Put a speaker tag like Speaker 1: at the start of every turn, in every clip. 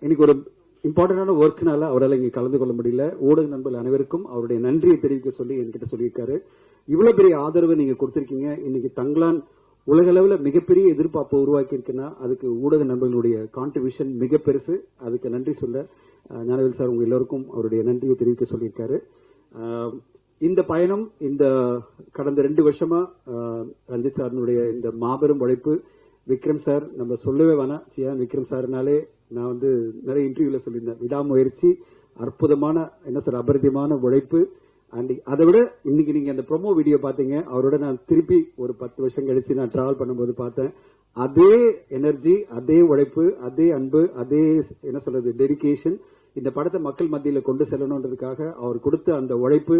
Speaker 1: இன்னைக்கு ஒரு இம்பார்ட்டன்டான ஒர்க்னால அவரால் இங்கே கலந்து கொள்ள முடியல. ஊடக நண்பர்கள் அனைவருக்கும் அவருடைய நன்றியை தெரிவிக்க சொல்லி என்கிட்ட சொல்லியிருக்காரு. இவ்வளவு பெரிய ஆதரவு நீங்க கொடுத்திருக்கீங்க. இன்னைக்கு தங்கலான் உலக அளவில் மிகப்பெரிய எதிர்பார்ப்பை உருவாக்கி இருக்குன்னா அதுக்கு ஊடக நண்பர்களுடைய கான்ட்ரிபியூஷன் மிக பெருசு. அதுக்கு நன்றி சொல்ல ஞானவேல் சார் உங்க எல்லோருக்கும் அவருடைய நன்றியை தெரிவிக்க சொல்லியிருக்காரு. இந்த பயணம் இந்த கடந்த 2 வருஷமா ரஞ்சித் சாரினுடைய இந்த மாபெரும் உழைப்பு, விக்ரம் சார் நம்ம சொல்லவே வேணாம். சியான் விக்ரம் சார்னாலே நான் வந்து நிறைய இன்டர்வியூல சொல்லியிருந்தேன், விடாமுயற்சி, அற்புதமான என்ன சார் அபரிதமான உழைப்பு. அண்ட் அதை விட இன்னைக்கு நீங்க அந்த ப்ரோமோ வீடியோ பாத்தீங்க, அவரோட நான் திருப்பி ஒரு 10 வருஷம் கழிச்சு நான் டிராவல் பண்ணும்போது பார்த்தேன். அதே எனர்ஜி, அதே உழைப்பு, அதே அன்பு, அதே என்ன சொல்றது டெடிகேஷன் இந்த படத்தை மக்கள் மத்தியில கொண்டு செல்லணுன்றதுக்காக அவர் கொடுத்த அந்த உழைப்பு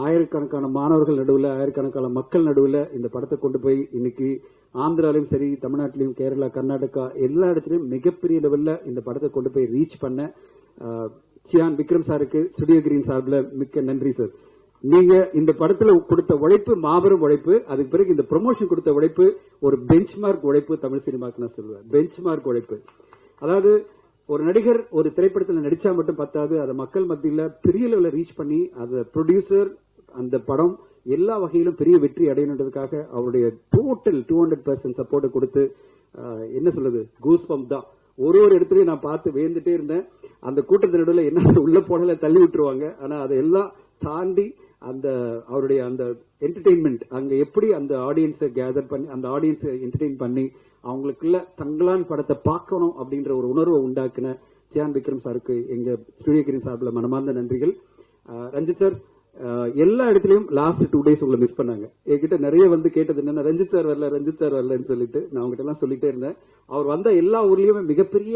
Speaker 1: ஆயிரக்கணக்கான மாணவர்கள் நடுவில், ஆயிரக்கணக்கான மக்கள் நடுவில் இந்த படத்தை கொண்டு போய் இன்னைக்கு ஆந்திராலையும் சரி, தமிழ்நாட்டிலையும், கேரளா, கர்நாடகா எல்லா இடத்துலையும் மிகப்பெரிய லெவல்ல இந்த படத்தை கொண்டு போய் ரீச் பண்ண சியான் விக்ரம் சாருக்கு ஸ்டுடியோ கிரீன் சார்பில் மிக்க நன்றி சார். நீங்க இந்த படத்துல கொடுத்த உழைப்பு மாபெரும் உழைப்பு. அதுக்கு பிறகு இந்த ப்ரொமோஷன் கொடுத்த உழைப்பு ஒரு பெஞ்ச்மார்க் உழைப்பு தமிழ் சினிமாக்கு நான் சொல்லுவேன். பெஞ்ச்மார்க் உழைப்பு. அதாவது ஒரு நடிகர் ஒரு திரைப்படத்தில் நடிச்சா மட்டும் பத்தாது, அதை மக்கள் மத்தியில் பெரிய லெவலில் ரீச் பண்ணி அதை ப்ரொடியூசர் அந்த படம் எல்லா வகையிலும் பெரிய வெற்றி அடையணுன்றதுக்காக அவருடைய டோட்டல் 200% சப்போர்ட் கொடுத்து என்ன சொல்றது கூஸ் பம்ப் தான். ஒரு இடத்துலயும் நான் பார்த்து வேந்துட்டே இருந்தேன். அந்த கூட்டத்தின் நடுவில் என்ன உள்ள போனால தள்ளி விட்டுருவாங்க. ஆனா அதையெல்லாம் தாண்டி அந்த அவருடைய அந்த என்டர்டெயின்மெண்ட் அங்க எப்படி அந்த ஆடியன்ஸை கேதர் பண்ணி அந்த ஆடியன்ஸை என்டர்டெயின் பண்ணி அவங்களுக்குள்ள தங்கலான் படத்தை பார்க்கணும் அப்படின்ற ஒரு உணர்வை உண்டாக்குன சியான் விக்ரம் சாருக்கு எங்க ஸ்டுடியோ கிரீன் சார்பில் மனமார்ந்த நன்றிகள். ரஞ்சித் சார் எல்லா இடத்துலயும் லாஸ்ட் 2 days உங்களை மிஸ் பண்ணாங்க. என்கிட்ட நிறைய வந்து கேட்டது என்னன்னா ரஞ்சித் சார் வரல, ரஞ்சித் சார் வரலன்னு சொல்லிட்டு நான் அவங்ககிட்ட எல்லாம் சொல்லிட்டே இருந்தேன். அவர் வந்த எல்லா ஊர்லயுமே மிகப்பெரிய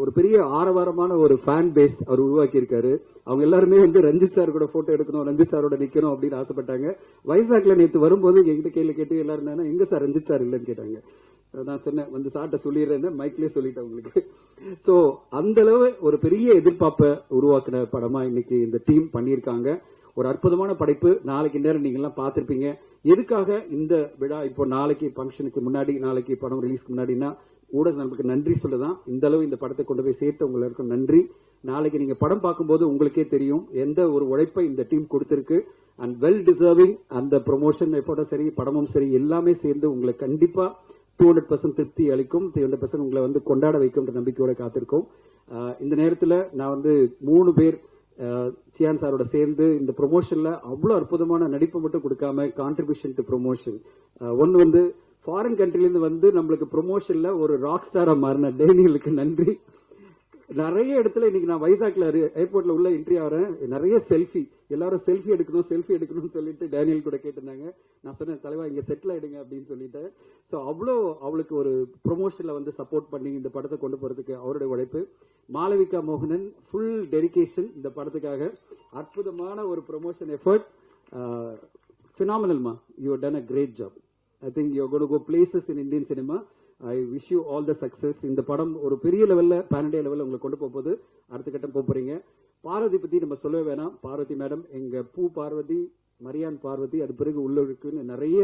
Speaker 1: ஒரு பெரிய ஆரவாரமான ஒரு ஃபேன் பேஸ் அவர் உருவாக்கி இருக்காரு. அவங்க எல்லாருமே வந்து ரஞ்சித் சார் கூட போட்டோ எடுக்கணும், ரஞ்சித் சாரோட நிக்கணும் அப்படின்னு ஆசைப்பட்டாங்க. வைசாக்ல நேற்று வரும்போது என்கிட்ட கேள்வி கேட்டு எல்லாரும் எங்க சார் ரஞ்சித் சார் இல்லைன்னு கேட்டாங்க. நான் சொன்னேன் வந்து சார்ட்ட சொல்லிடுறேன், மைக்லேயே சொல்லிட்டேன் உங்களுக்கு. சோ அந்த அளவு ஒரு பெரிய எதிர்பார்ப்பை உருவாக்குன படமா இன்னைக்கு இந்த டீம் பண்ணியிருக்காங்க. ஒரு அற்புதமான படைப்பு. நாளைக்கு நேரம் நீங்க எல்லாம் பார்த்திருப்பீங்க. எதுக்காக இந்த விழா இப்போ நாளைக்கு ஃபங்க்ஷனுக்கு முன்னாடி, நாளைக்கு படம் ரிலீஸ்க்கு முன்னாடினா ஊடக நமக்கு நன்றி சொல்லதான். இந்த அளவு இந்த படத்தை கொண்டு போய் சேர்த்து உங்களுக்கு நன்றி. நாளைக்கு நீங்க படம் பார்க்கும்போது உங்களுக்கே தெரியும் எந்த ஒரு உழைப்பை இந்த டீம் கொடுத்திருக்கு. And well deserving. அந்த ப்ரொமோஷன் எப்போட சரி, படமும் சரி, எல்லாமே சேர்ந்து உங்களை கண்டிப்பா 200% திருப்தி அளிக்கும், 200% உங்களை வந்து கொண்டாட வைக்கும் நம்பிக்கையோட காத்திருக்கோம். இந்த நேரத்தில் நான் வந்து 3 பேர் சியான் சாரோட சேர்ந்து இந்த ப்ரொமோஷன்ல அவ்வளவு அற்புதமான நடிப்பு மட்டும் கொடுக்காம கான்ட்ரிபியூஷன் டு ப்ரொமோஷன். ஒன்னு வந்து ஃபாரின் கண்ட்ரிலிருந்து வந்து நம்மளுக்கு ப்ரொமோஷன்ல ஒரு ராக் ஸ்டாரா மாறின டேனியலுக்கு நன்றி. நிறைய இடத்துல இன்னைக்கு நான் வைசாக்ல ஏர்போர்ட்ல உள்ள என்ட்ரி ஆகிறேன், நிறைய செல்ஃபி, எல்லாரும் செல்ஃபி எடுக்கணும்னு சொல்லிட்டு டேனியல் கூட கேட்டிருந்தாங்க. நான் சொன்னேன் தலைவா இங்க செட்டில் ஆயிடுங்க அப்படின்னு சொல்லிட்டு. ஸோ அவ்வளோ அவளுக்கு ஒரு ப்ரொமோஷன்ல வந்து சப்போர்ட் பண்ணி இந்த படத்தை கொண்டு போறதுக்கு அவருடைய உழைப்பு. மாளவிகா மோகனன் ஃபுல் டெடிகேஷன் இந்த படத்துக்காக. அற்புதமான ஒரு promotion effort. phenomenal you have done a great job. I think you are going to go places in Indian cinema. I wish you all the success. இந்த படம் ஒரு பெரிய லெவல்ல பேன் இண்டியா லெவல்ல உங்களை கொண்டு போகுது. அடுத்த கட்டம் போறீங்க. பார்வதி பத்தி நம்ம சொல்லவே வேணாம். பார்வதி மேடம் எங்க பூ பார்வதி, மரியான் பார்வதி, அது பிறகு உள்ளுக்குன்னு நிறைய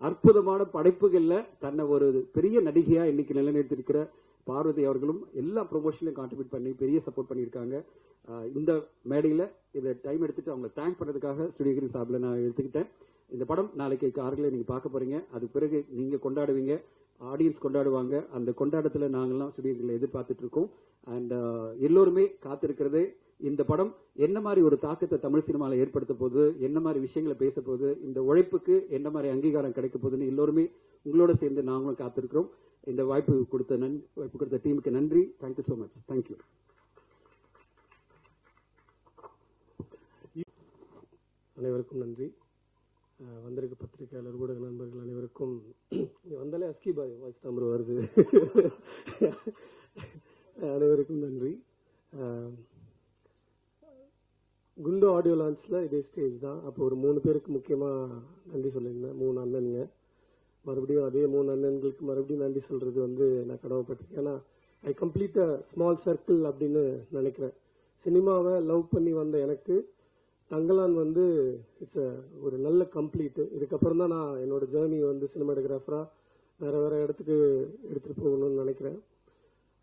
Speaker 1: அற்புதமான படைப்புகள்ல தன்னை ஒரு பெரிய நடிகையா இன்னைக்கு நிலைநிறுத்திருக்கிற பார்வதி அவர்களும் எல்லா ப்ரொமோஷன்லையும் கான்ட்ரிபியூட் பண்ணி பெரிய சப்போர்ட் பண்ணியிருக்காங்க. இந்த மேடையில இதை டைம் எடுத்துட்டு அவங்க தேங்க் பண்ணதுக்காக ஸ்டுடியோ கிரீன் சார்பில் நான் எடுத்துக்கிட்டேன். இந்த படம் நாளைக்கு கார்களை நீங்க பார்க்க போறீங்க. அதுக்கு பிறகு நீங்க கொண்டாடுவீங்க, ஆடியன்ஸ் கொண்டாடுவாங்க. அந்த கொண்டாட்டத்தில் நாங்கள்லாம் ஸ்டுடியோ கிரீன்ல எதிர்பார்த்துட்டு இருக்கோம். அண்ட் எல்லோருமே காத்திருக்கிறது இந்த படம் என்ன மாதிரி ஒரு தாக்கத்தை தமிழ் சினிமாவில் ஏற்படுத்த போகுது, என்ன மாதிரி விஷயங்களை பேச போகுது, இந்த உழைப்புக்கு என்ன மாதிரி அங்கீகாரம் கிடைக்க போகுதுன்னு எல்லோருமே உங்களோட சேர்ந்து நாங்களும் காத்திருக்கிறோம். இந்த வாய்ப்பு கொடுத்த டீமுக்கு நன்றி. Thank you so much. தேங்க்யூ.
Speaker 2: அனைவருக்கும் நன்றி. வந்திருக்க பத்திரிகையாளர், ஊடக நண்பர்கள் அனைவருக்கும் வந்தாலே அஸ்கி பாய் வாய்ஸ் தான் வருது. அனைவருக்கும் நன்றி. குண்டு ஆடியோ லான்ச்சில் இதே ஸ்டேஜ் தான். அப்போ ஒரு 3 பேருக்கு முக்கியமாக நன்றி சொல்லியிருந்தேன். 3 அண்ணனுங்க. மறுபடியும் அதே 3 அண்ணன்களுக்கு மறுபடியும் நன்றி சொல்கிறது வந்து நான் கடமைப்பட்டிருக்கேன். ஏன்னா ஐ கம்ப்ளீட் அ ஸ்மால் சர்க்கிள் அப்படின்னு நினைக்கிறேன். சினிமாவை லவ் பண்ணி வந்த எனக்கு தங்கலான் வந்து இட்ஸ் ஒரு நல்ல கம்ப்ளீட்டு. இதுக்கப்புறம் தான் நான் என்னோட ஜேர்னி வந்து சினிமாட்டோகிராஃபராக வேறு இடத்துக்கு எடுத்துகிட்டு போகணும்னு நினைக்கிறேன்.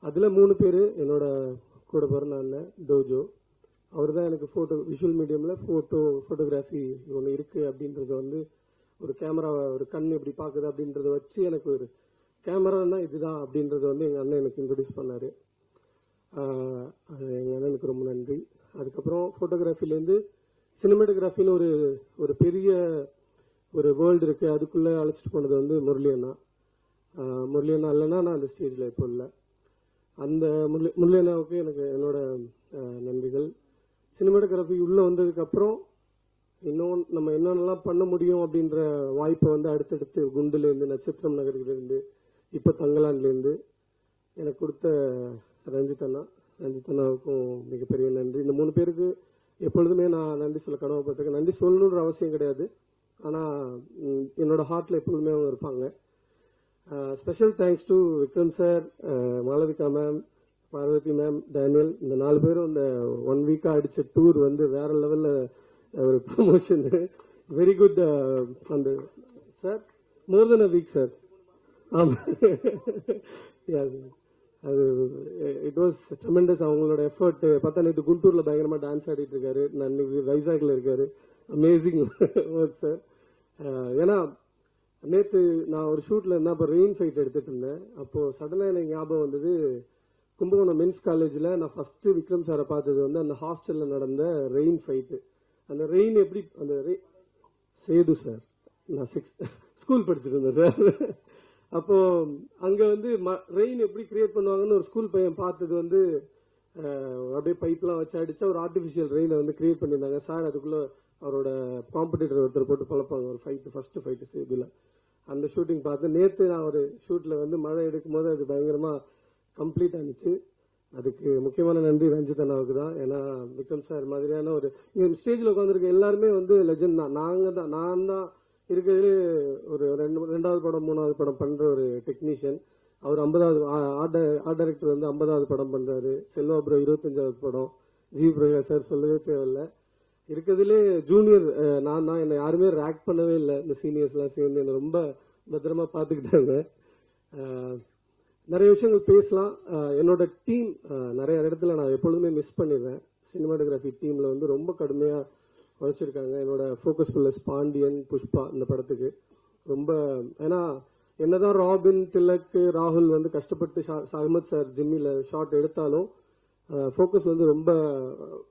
Speaker 2: அதில் 3 பேர் என்னோட கூட பிறந்த அண்ணன் டோஜோ. அவர் தான் எனக்கு விஷுவல் மீடியமில் ஃபோட்டோகிராஃபி ஒன்று இருக்குது அப்படின்றத வந்து ஒரு கேமரா ஒரு கண் எப்படி பார்க்குது அப்படின்றத வச்சு எனக்கு ஒரு கேமரான்னா இதுதான் அப்படின்றத வந்து எங்கள் அண்ணன் எனக்கு இன்ட்ரடியூஸ் பண்ணார். அது எங்கள் அண்ணனுக்கு ரொம்ப நன்றி. அதுக்கப்புறம் ஃபோட்டோகிராஃபிலேருந்து சினிமாட்டோகிராஃபின்னு ஒரு பெரிய ஒரு வேர்ல்டு இருக்குது, அதுக்குள்ளே அழைச்சிட்டு போனது வந்து முரளி அண்ணா. முரளி அண்ணா இல்லைன்னா நான் அந்த ஸ்டேஜில் இப்போ இல்லை. அந்த முரளி அண்ணாவுக்கு எனக்கு என்னோட நன்றிகள். சினிமாட்டோகிராஃபி உள்ளே வந்ததுக்கப்புறம் இன்னும் நம்ம என்னென்னலாம் பண்ண முடியும் அப்படின்ற வாய்ப்பை வந்து அடுத்தடுத்து குண்டுலேருந்து, நட்சத்திரம் நகர்லேருந்து, இப்போ தங்கலான்லேருந்து எனக்கு கொடுத்த ரஞ்சித் அண்ணாவுக்கும் மிகப்பெரிய நன்றி. இந்த 3 பேருக்கு எப்பொழுதுமே நான் நன்றி சொல்ல கடமைப்பட்டிருக்கேன். நன்றி சொல்லணுன்ற அவசியம் கிடையாது, ஆனால் என்னோட ஹார்ட்டில் எப்பொழுதுமே அவங்க இருப்பாங்க. Special thanks to Vikram sir, Malavika ma'am, Parvathi ma'am, Daniel. இந்த 4 பேரும் இந்த 1 வீக்காக அடித்த டூர் வந்து வேற லெவலில் ஒரு ப்ரமோஷன். Very good. அந்த sir more than a week sir. ஆமாம், அது இட் வாஸ் ட்ரெமெண்டஸ். அவங்களோட எஃபர்ட் பார்த்தா நேற்று குண்டூரில் பயங்கரமாக டான்ஸ் ஆடிட்டு இருக்காரு, நான் வைசாக்ல இருக்காரு. Amazing work sir. ஏன்னா நேற்று நான் ஒரு ஷூட்டில் இருந்தேன், அப்போ ரெயின் ஃபைட் எடுத்துட்டு இருந்தேன். அப்போது சடனாக எனக்கு ஞாபகம் வந்தது, கும்பகோணம் மென்ஸ் காலேஜில் நான் ஃபஸ்ட்டு விக்ரம் சாரை பார்த்தது வந்து அந்த ஹாஸ்டலில் நடந்த ரெயின் ஃபைட்டு. அந்த ரெயின் எப்படி அந்த சேது சார், நான் 6th ஸ்கூல் படிச்சுட்டு இருந்தேன் சார். அப்போ அங்க வந்து ரெயின் எப்படி கிரியேட் பண்ணுவாங்கன்னு ஒரு ஸ்கூல் பையன் பார்த்தது வந்து அப்படியே பைப்லாம் வச்சு அடிச்சா ஒரு ஆர்டிஃபிஷியல் ரெயினை வந்து கிரியேட் பண்ணியிருந்தாங்க சார். அதுக்குள்ள அவரோட காம்படிட்டர் ஒருத்தர் போட்டு பழப்பாங்க, ஒரு ஃபர்ஸ்ட் ஃபைட்டு சேதுல. அந்த ஷூட்டிங் பார்த்து நேற்று நான் ஒரு ஷூட்டில் வந்து மழை எடுக்கும் போது அது பயங்கரமாக கம்ப்ளீட் ஆனிச்சு. அதுக்கு முக்கியமான நன்றி ரஞ்சித் அண்ணாவுக்கு தான். ஏன்னா விக்ரம் சார் மாதிரியான ஒரு இங்கே ஸ்டேஜில் உட்காந்துருக்க எல்லாருமே வந்து லெஜண்ட் தான். நான் தான் இருக்கிறதுலே ஒரு 2வது படம் 3வது படம் பண்ணுற ஒரு டெக்னீஷியன். அவர் 50வது ஆர்ட் டைரக்டர் வந்து 50வது படம் பண்ணுறாரு. செல்வாபுரம் 25வது படம். ஜி பிரகாஷ் சார் சொல்லவே தேவையில்லை. இருக்கிறதுலே ஜூனியர் நான் தான். என்னை யாருமே ரேக் பண்ணவே இல்லை. இந்த சீனியர்ஸ்லாம் சேர்ந்து என்னை ரொம்ப பத்திரமா பார்த்துக்கிட்டாங்க. நிறைய விஷயங்கள் பேசலாம். என்னோட டீம் நிறைய இடத்துல நான் எப்பொழுதுமே மிஸ் பண்ணிடுறேன். சினிமாட்டோகிராஃபி டீமில் வந்து ரொம்ப கடுமையாக உழைச்சிருக்காங்க. என்னோட ஃபோக்கஸ் ஃபுல்லஸ் பாண்டியன், புஷ்பா இந்த படத்துக்கு ரொம்ப. ஏன்னா என்னதான் ராபின், திலக், ராகுல் வந்து கஷ்டப்பட்டு அகமத் சார் ஜிம்மியில் ஷாட் எடுத்தாலும் ஃபோக்கஸ் வந்து ரொம்ப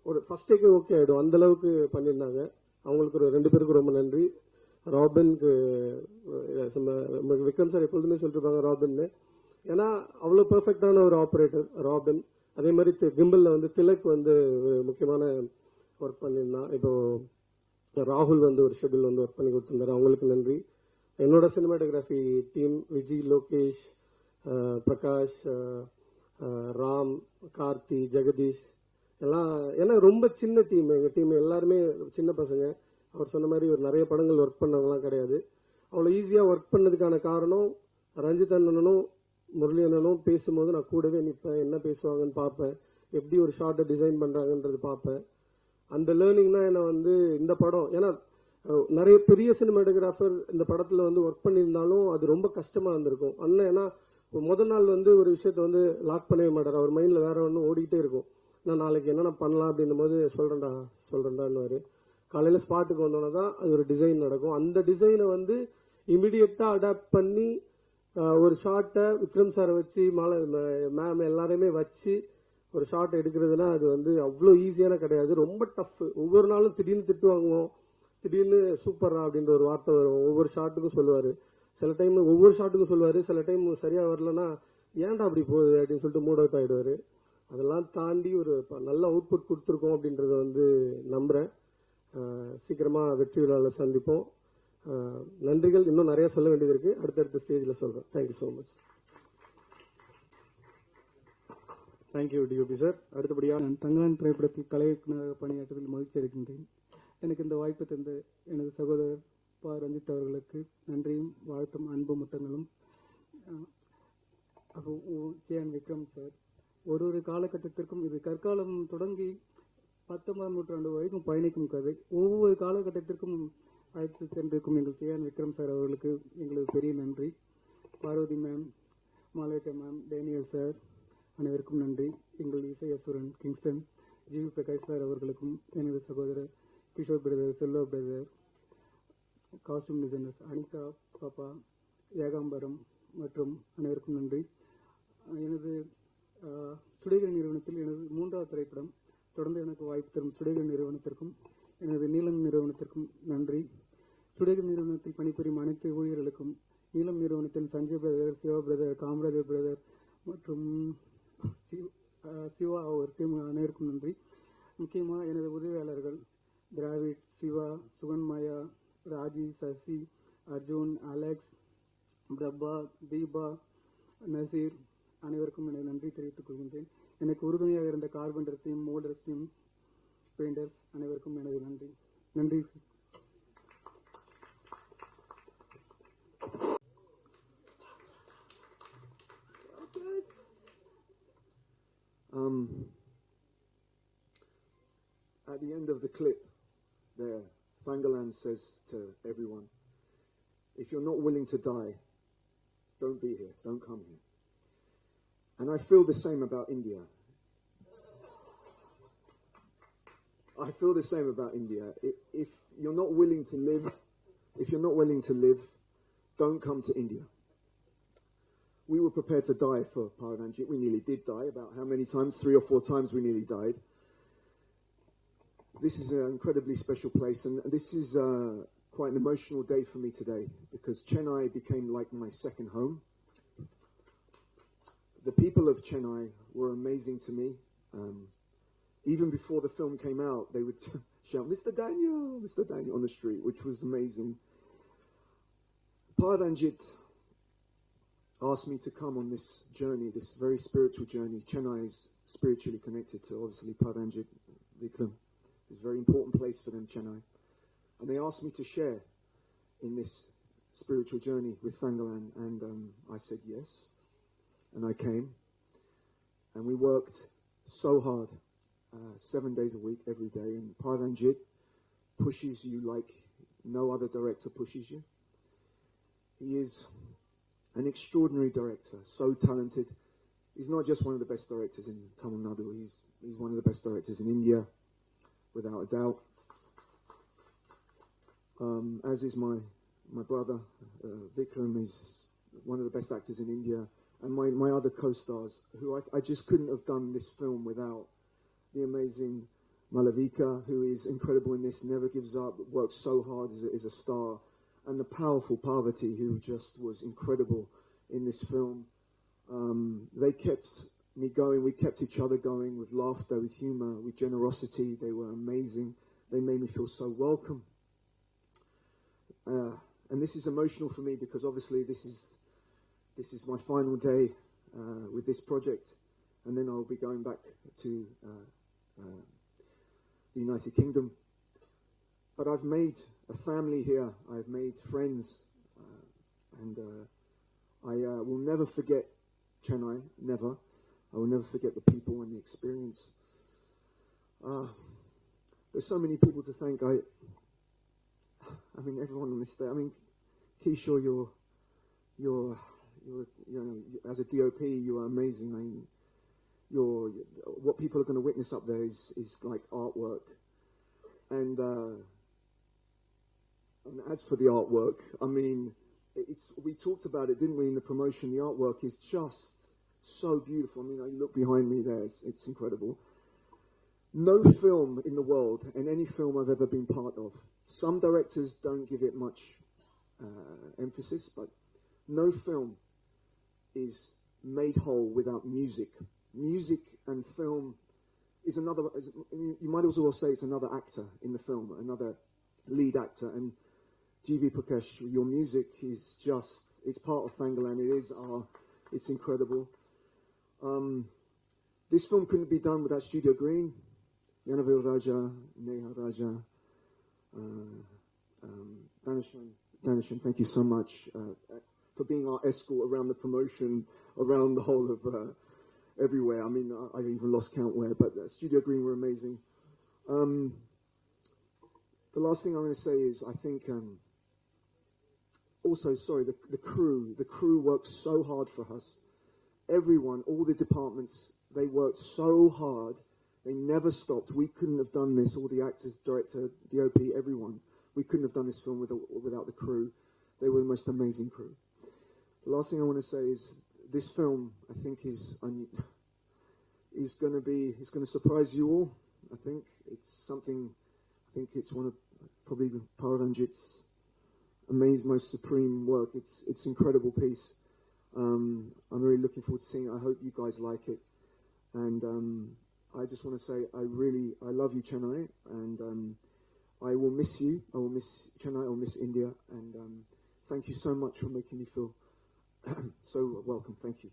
Speaker 2: ஒரு ஃபர்ஸ்ட் டேக்கே ஓகே ஆகிடும், அந்த அளவுக்கு பண்ணியிருந்தாங்க. அவங்களுக்கு ஒரு 2 பேருக்கு ரொம்ப நன்றி. ராபின்க்கு விக்ரம் சார் எப்பொழுதுமே சொல்லிருப்பாங்க ராபின்னு, ஏன்னா அவ்வளோ பெர்ஃபெக்டான ஒரு ஆப்ரேட்டர் ராபின். அதே மாதிரி கிம்பிளில் வந்து திலக் வந்து ஒரு முக்கியமான ஒர்க் பண்ணியிருந்தான். இப்போ ராகுல் வந்து ஒரு ஷெட்யூல் வந்து ஒர்க் பண்ணி கொடுத்துருந்தாரு, அவங்களுக்கு நன்றி. என்னோட சினிமாட்டோகிராஃபி டீம் விஜி, லோகேஷ், பிரகாஷ், ராம், கார்த்தி, ஜெகதீஷ் எல்லாம். ஏன்னா ரொம்ப சின்ன டீம், எங்கள் டீம் எல்லாருமே சின்ன பசங்க. அவர் சொன்ன மாதிரி ஒரு நிறைய படங்கள் ஒர்க் பண்ணவங்களாம் கிடையாது. அவ்வளோ ஈஸியாக ஒர்க் பண்ணதுக்கான காரணம் ரஞ்சித் அண்ணனும் முரளி அண்ணனும் பேசும்போது நான் கூடவே நிற்பேன், என்ன பேசுவாங்கன்னு பார்ப்பேன், எப்படி ஒரு ஷார்ட்டை டிசைன் பண்ணுறாங்கன்றது பார்ப்பேன். அந்த லேர்னிங் தான் என்னை வந்து இந்த படம். ஏன்னா நிறைய பெரிய சினிமாட்டோகிராஃபர் இந்த படத்தில் வந்து ஒர்க் பண்ணியிருந்தாலும் அது ரொம்ப கஷ்டமாக இருந்திருக்கும். அண்ணன் ஏன்னா முதல் நாள் வந்து ஒரு விஷயத்த வந்து லாக் பண்ணவே மாட்டார். அவர் மைண்டில் வேற ஒன்று ஓடிக்கிட்டே இருக்கும். நான் நாளைக்கு என்னென்ன பண்ணலாம் அப்படின்னும் போது சொல்கிறேன்டான்னு காலையில் ஸ்பாட்டுக்கு வந்தோன்னா தான் அது ஒரு டிசைன் நடக்கும். அந்த டிசைனை வந்து இமிடியட்டாக அடாப்ட் பண்ணி ஒரு ஷார்ட்டை விக்ரம் சாரை வச்சு மேம் எல்லாரையுமே வச்சு ஒரு ஷார்ட் எடுக்கிறதுனா அது வந்து அவ்வளோ ஈஸியான கிடையாது, ரொம்ப டஃப். ஒவ்வொரு நாளும் திடீர்னு திட்டு வாங்குவோம், திடீர்னு சூப்பரா அப்படின்ற ஒரு வார்த்தை வரும். ஒவ்வொரு ஷாட்டுக்கும் சொல்லுவார், சில டைம் ஒவ்வொரு ஷாட்டுக்கும் சொல்லுவார், சில டைம் சரியாக வரலன்னா ஏன்டா அப்படி போகுது அப்படின்னு சொல்லிட்டு மூட் அவுட் ஆகிடுவார். அதெல்லாம் தாண்டி ஒரு நல்ல அவுட்புட் கொடுத்துருக்கோம் அப்படின்றத வந்து நம்புகிறேன். சீக்கிரமாக வெற்றி விழாவில் சந்திப்போம். நன்றிகள். இன்னும் நிறைய சொல்ல வேண்டியது இருக்குது, அடுத்தடுத்த ஸ்டேஜில் சொல்கிறேன். Thank you so much.
Speaker 3: Thank you DOP sir. அடுத்தபடியாக
Speaker 4: நான் தங்கலான் திரைப்படத்தில் கலை இயக்குநராக பணியாற்றுவதில் மகிழ்ச்சி அடைகின்றேன். எனக்கு இந்த வாய்ப்பு தந்த எனது சகோதரர் பா ரஞ்சித் அவர்களுக்கு நன்றியும் வாழ்த்தும் அன்பு முத்தங்களும். ஜேஎன் விக்ரம் சார், ஒரு காலகட்டத்திற்கும் இது கற்காலம் தொடங்கி 19ஆம் நூற்றாண்டு வரைக்கும் பயணிக்கும் கதை. ஒவ்வொரு காலகட்டத்திற்கும் அழைத்து சென்றிருக்கும் எங்கள் ஜேஎன் விக்ரம் சார் அவர்களுக்கு எங்களது பெரிய நன்றி. Parvathi ma'am, Malavika ma'am, Daniel sir, அனைவருக்கும் நன்றி. எங்கள் இசை அசுரன் கிங்ஸ்டன் ஜிவி பிரகாஷ் சார் அவர்களுக்கும், எனது சகோதரர் Kishore brother, Selva brother, costume designers Anitha Pappa, Ekambaram மற்றும் அனைவருக்கும் நன்றி. எனது சுடேகரி நிறுவனத்தில் எனது 3வது திரைப்படம். தொடர்ந்து எனக்கு வாய்ப்பு தரும் சுடேகரி நிறுவனத்திற்கும் எனது நீலம் நிறுவனத்திற்கும் நன்றி. சுடேகரி நிறுவனத்தில் பணிபுரியும் அனைத்து ஊழியர்களுக்கும், நீலம் நிறுவனத்தில் Sanjay brother, Siva brother, Kamarajar brother மற்றும் சிவா அவர் டீம் அனைவருக்கும் நன்றி. முக்கியமாக எனது உதவியாளர்கள் திராவிட், சிவா, சுகன்மாயா, ராஜி, சசி, அர்ஜுன், அலெக்ஸ், பிரபா, தீபா, நசீர் அனைவருக்கும் எனது நன்றி தெரிவித்துக் கொள்கின்றேன். எனக்கு உறுதுணையாக இருந்த carpenter team, moulders team, painters அனைவருக்கும் எனது நன்றி. நன்றி sir.
Speaker 5: At the end of the clip there, Thangalan says to everyone, if you're not willing to die, don't be here, don't come here. And I feel the same about India. I feel the same about India. If you're not willing to live, don't come to India. We were prepared to die for Paravanjit. We nearly did die. About how many times? 3 or 4 times we nearly died. This is an incredibly special place, and this is quite an emotional day for me today, because Chennai became like my second home. The people of Chennai were amazing to me. Even before the film came out, they would shout, Mr. Daniel on the street, which was amazing. Paravanjit asked me to come on this journey, this very spiritual journey. Chennai is spiritually connected to, obviously, Paravanjit, Vikram. It's a very important place for them, Chennai. And they asked me to share in this spiritual journey with Thangalan, and I said yes. And I came, and we worked so hard, 7 days a week, every day. And Paravanjit pushes you like no other director pushes you. He is an extraordinary director, so talented. He's not just one of the best directors in Tamil Nadu. He's one of the best directors in India, without a doubt. As is my brother Vikram, is one of the best actors in India. And my other co-stars, who I just couldn't have done this film without. The amazing Malavika, who is incredible in this, never gives up, works so hard as a star. And the powerful Parvati, who just was incredible in this film. They kept me going, we kept each other going with laughter, with humor, with generosity. They were amazing. They made me feel so welcome. And this is emotional for me, because obviously this is my final day with this project, and then I'll be going back to the United Kingdom. But I've made a family here. I've made friends, and I will never forget Chennai. Never. I will never forget the people and the experience. There's so many people to thank. I mean, everyone on this day. I mean, Kishore, you're you know, as a DOP, you are amazing. I mean, what people are going to witness up there is like artwork. And as for the artwork, I mean, we talked about it, didn't we, in the promotion? The artwork is just so beautiful. I mean, you look behind me there, it's incredible. No film in the world, and any film I've ever been part of, some directors don't give it much emphasis, but no film is made whole without music. Music and film is another, you might also say it's another actor in the film, another lead actor. And G.V. Prakash, your music is just, it's part of Thangalan. It's incredible. This film couldn't be done without Studio Green, Yanavil Raja, Neha Raja, Danishan, thank you so much for being our escort around the promotion, around the whole of everywhere. I mean, I even lost count where, but Studio Green were amazing. The last thing I'm going to say is, I think, also, sorry, the crew worked so hard for us. everyone, all the departments, they worked so hard. They never stopped. We couldn't have done this. All the actors, director, DOP, everyone. We couldn't have done this film without the crew. They were the most amazing crew. The last thing I want to say is this film, I think, is going to surprise you all. I think it's something. I think it's one of probably Pararanjit's amazing, most supreme work. It's incredible piece. I'm really looking forward to seeing it. I hope you guys like it. And I just want to say I love you, Chennai, and I will miss you. I will miss Chennai. I will miss India. And thank you so much for making me feel so welcome. Thank you.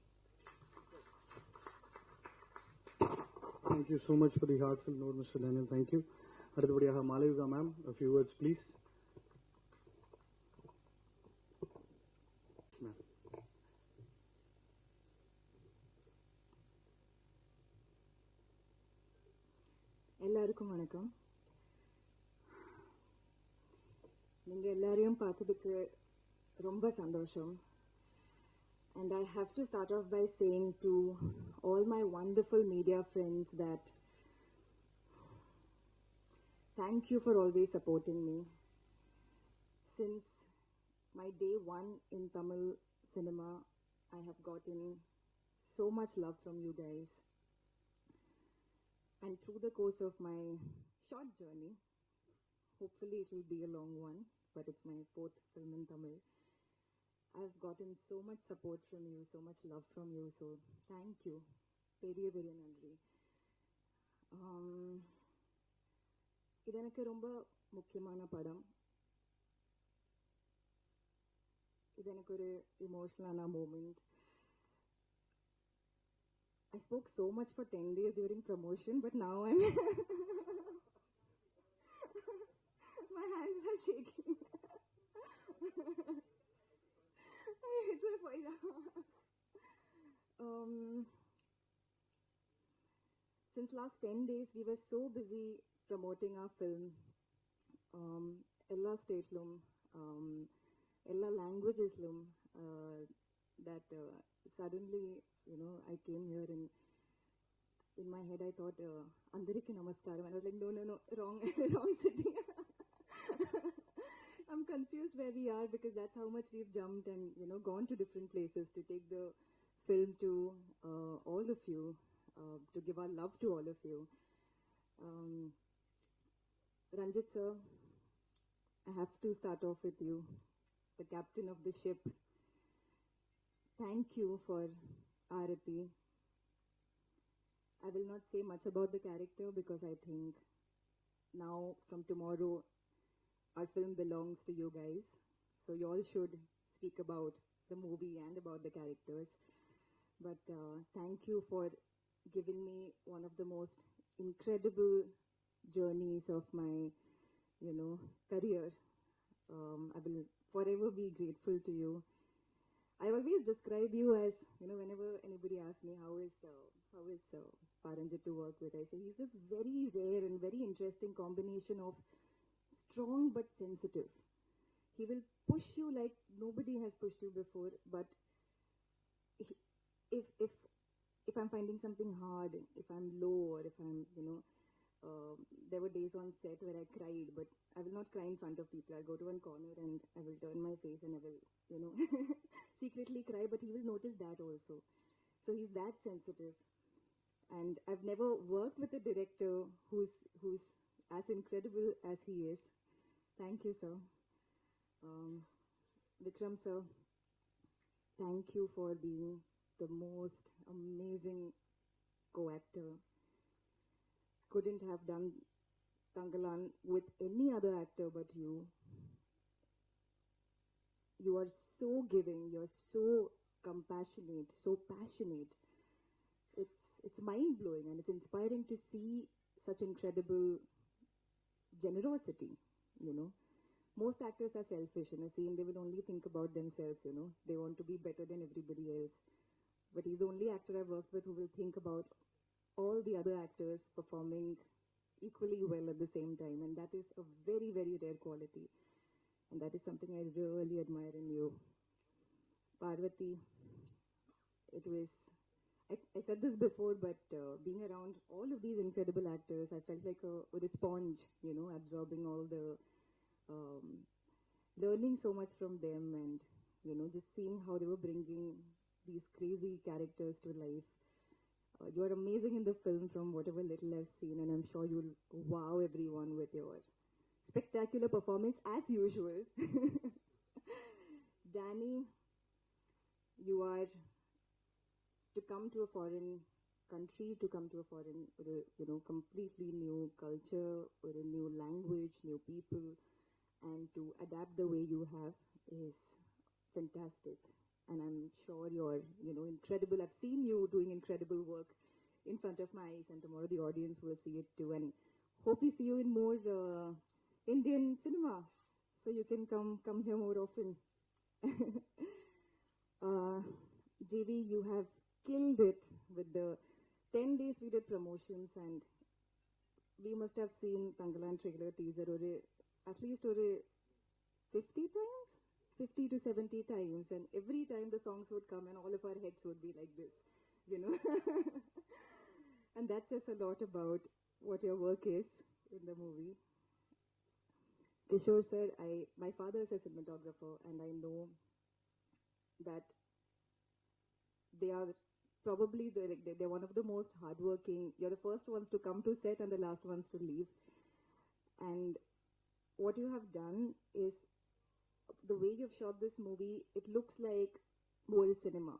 Speaker 4: Thank you so much for the heartfelt note, Mr. Daniel. Thank you. அடுத்தபடியாக Malavika ma'am, a few words please.
Speaker 6: எல்லாருக்கும் வணக்கம். நீங்க எல்லாரையும் பார்த்ததுக்கு ரொம்ப சந்தோஷம். And I have to start off by saying to all my wonderful media friends that thank you for always supporting me. Since my day one in Tamil cinema, I have gotten so much love from you guys. And through the course of my short journey, hopefully it will be a long one, but it's my 4th film in Tamil, I've gotten so much support from you, so much love from you, so thank you. Very, very nandri. இது எனக்கு ரொம்ப முக்கியமான படம். இது எனக்கு ஒரு இமோஷனலான moment. I spoke so much for 10 days during promotion, but now my hands are shaking. It's a fire. Since last 10 days, we were so busy promoting our film. Ella statelum, ella languageslum, that suddenly, I came here and in my head I thought, Andariki Namaskaram. And I was like, no, wrong city. I'm confused where we are because that's how much we've jumped and, gone to different places to take the film to all of you, to give our love to all of you. Ranjit sir, I have to start off with you, the captain of the ship. Thank you for Arati. I will not say much about the character because I think now from tomorrow our film belongs to you guys. So you all should speak about the movie and about the characters. But thank you for giving me one of the most incredible journeys of my, career. I will forever be grateful to you. I always describe you as, whenever anybody asks me how is Pararanjit to work with, I say he's this very rare and very interesting combination of strong but sensitive. He will push you like nobody has pushed you before, but if I'm finding something hard, if I'm low, or if I'm, there were days on set where I cried, but I will not cry in front of people. I'll go to one corner and I will turn my face and I will, secretly cry, but he will notice that also. So he's that sensitive. And I've never worked with a director who's as incredible as he is. Thank you, sir. Vikram sir, thank you for being the most amazing co-actor. Couldn't have done Tangalan with any other actor but you. You are so giving, you're so compassionate, so passionate. It's mind-blowing and it's inspiring to see such incredible generosity, Most actors are selfish in a scene. They will only think about themselves, They want to be better than everybody else. But he's the only actor I've worked with who will think about all the other actors performing equally well at the same time. And that is a very, very rare quality. And that is something I really admire in you. Parvati, it was I said this before, but being around all of these incredible actors, I felt like a sponge, you know, absorbing all the, learning so much from them, and you know, just seeing how they were bringing these crazy characters to life. You are amazing in the film from whatever little I've seen, and I'm sure you'll wow everyone with your spectacular performance as usual. Danny, you are to come to a foreign country, to come to a foreign, you know, completely new culture or a new language, new people, and to adapt the way you have is fantastic. And I'm sure you're, you know, incredible. I've seen you doing incredible work in front of my eyes, and tomorrow the audience will see it too. And hope we see you in more Indian cinema, so you can come here more often. JV, you have killed it with the 10 days we did promotions, and we must have seen Tanglan trailer teaser or at least 50 times, 50 to 70 times, and every time the songs would come and all of our heads would be like this, you know. And that says a lot about what your work is in the movie. Kishore sir, my father is a cinematographer, and I know that they are probably they're one of the most hardworking. You're the first ones to come to set and the last ones to leave. And what you have done is, the way you've shot this movie, it looks like world cinema,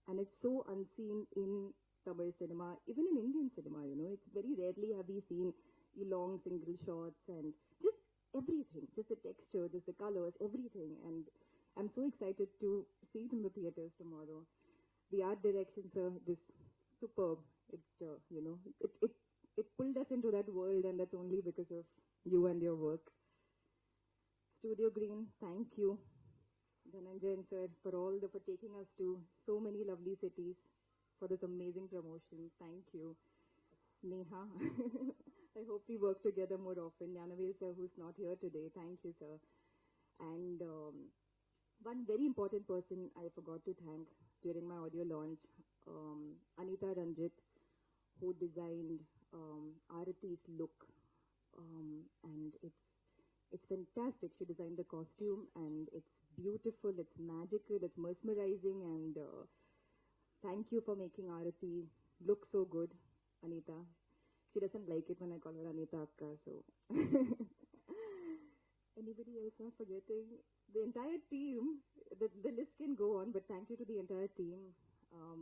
Speaker 6: and it's so unseen in Tamil cinema, even in Indian cinema. You know, it's very rarely have we seen long single shots and just everything, just the texture, just the colors, everything. And I'm so excited to see it in the theaters tomorrow. The art direction, sir, is superb. It, you know, it pulled us into that world, and that's only because of you and your work. Studio Green, thank you. Dhananjayan sir, for taking us to so many lovely cities for this amazing promotion. Thank you. Neha, I hope we work together more often. Janavel sir, who's not here today, thank you, sir. And one very important person I forgot to thank during my audio launch, Anita Ranjit, who designed Arati's look, and it's fantastic. She designed the costume, and it's beautiful, it's magical, it's mesmerizing, and thank you for making Arati look so good, Anita. She doesn't like it when I call her Anita Akka, so. Anybody else I'm forgetting? The entire team, the list can go on, but thank you to the entire team.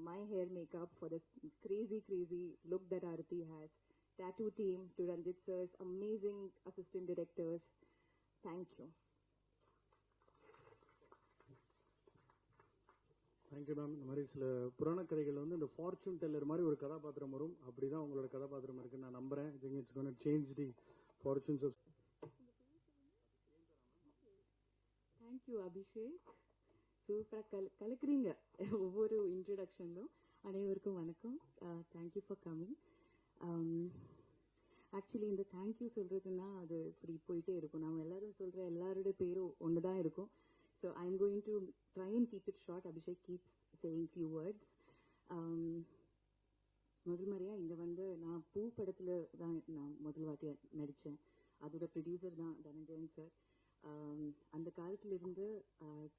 Speaker 6: My hair makeup for this crazy, crazy look that Arati has. Tattoo team, to Ranjit sirs, amazing assistant directors. Thank you.
Speaker 3: Thank you ma'am. இந்த மாதிரி சில புராண கதைகள் வந்து இந்த fortune teller மாதிரி ஒரு கதாபாத்திரம் வரும். அப்படிதான் உங்களோட கதாபாத்திரம் இருக்குன்னு நான் நம்புறேன். I think it's going to change the fortunes of.
Speaker 7: Thank you, Abhishek. சூப்பராக கலக்குறீங்க ஒவ்வொரு இன்ட்ரடக்ஷன்லும். அனைவருக்கும் வணக்கம். Thank you for coming. ஆக்சுவலி இந்த தேங்க்யூ சொல்றதுன்னா அது இப்படி போயிட்டே இருக்கும். நம்ம எல்லாரும் சொல்ற எல்லாரோட பேரும் ஒன்று தான் இருக்கும். So I am going to try and keep it short. Abhishek keeps saying few words. முதல் மாதிரியாக இங்கே வந்து நான் பூ படத்தில் தான் நான் முதல் வாட்டியாக நடித்தேன். அதோட ப்ரொடியூசர் தான் தனஞ்சயன் சார். அந்த காலத்திலிருந்து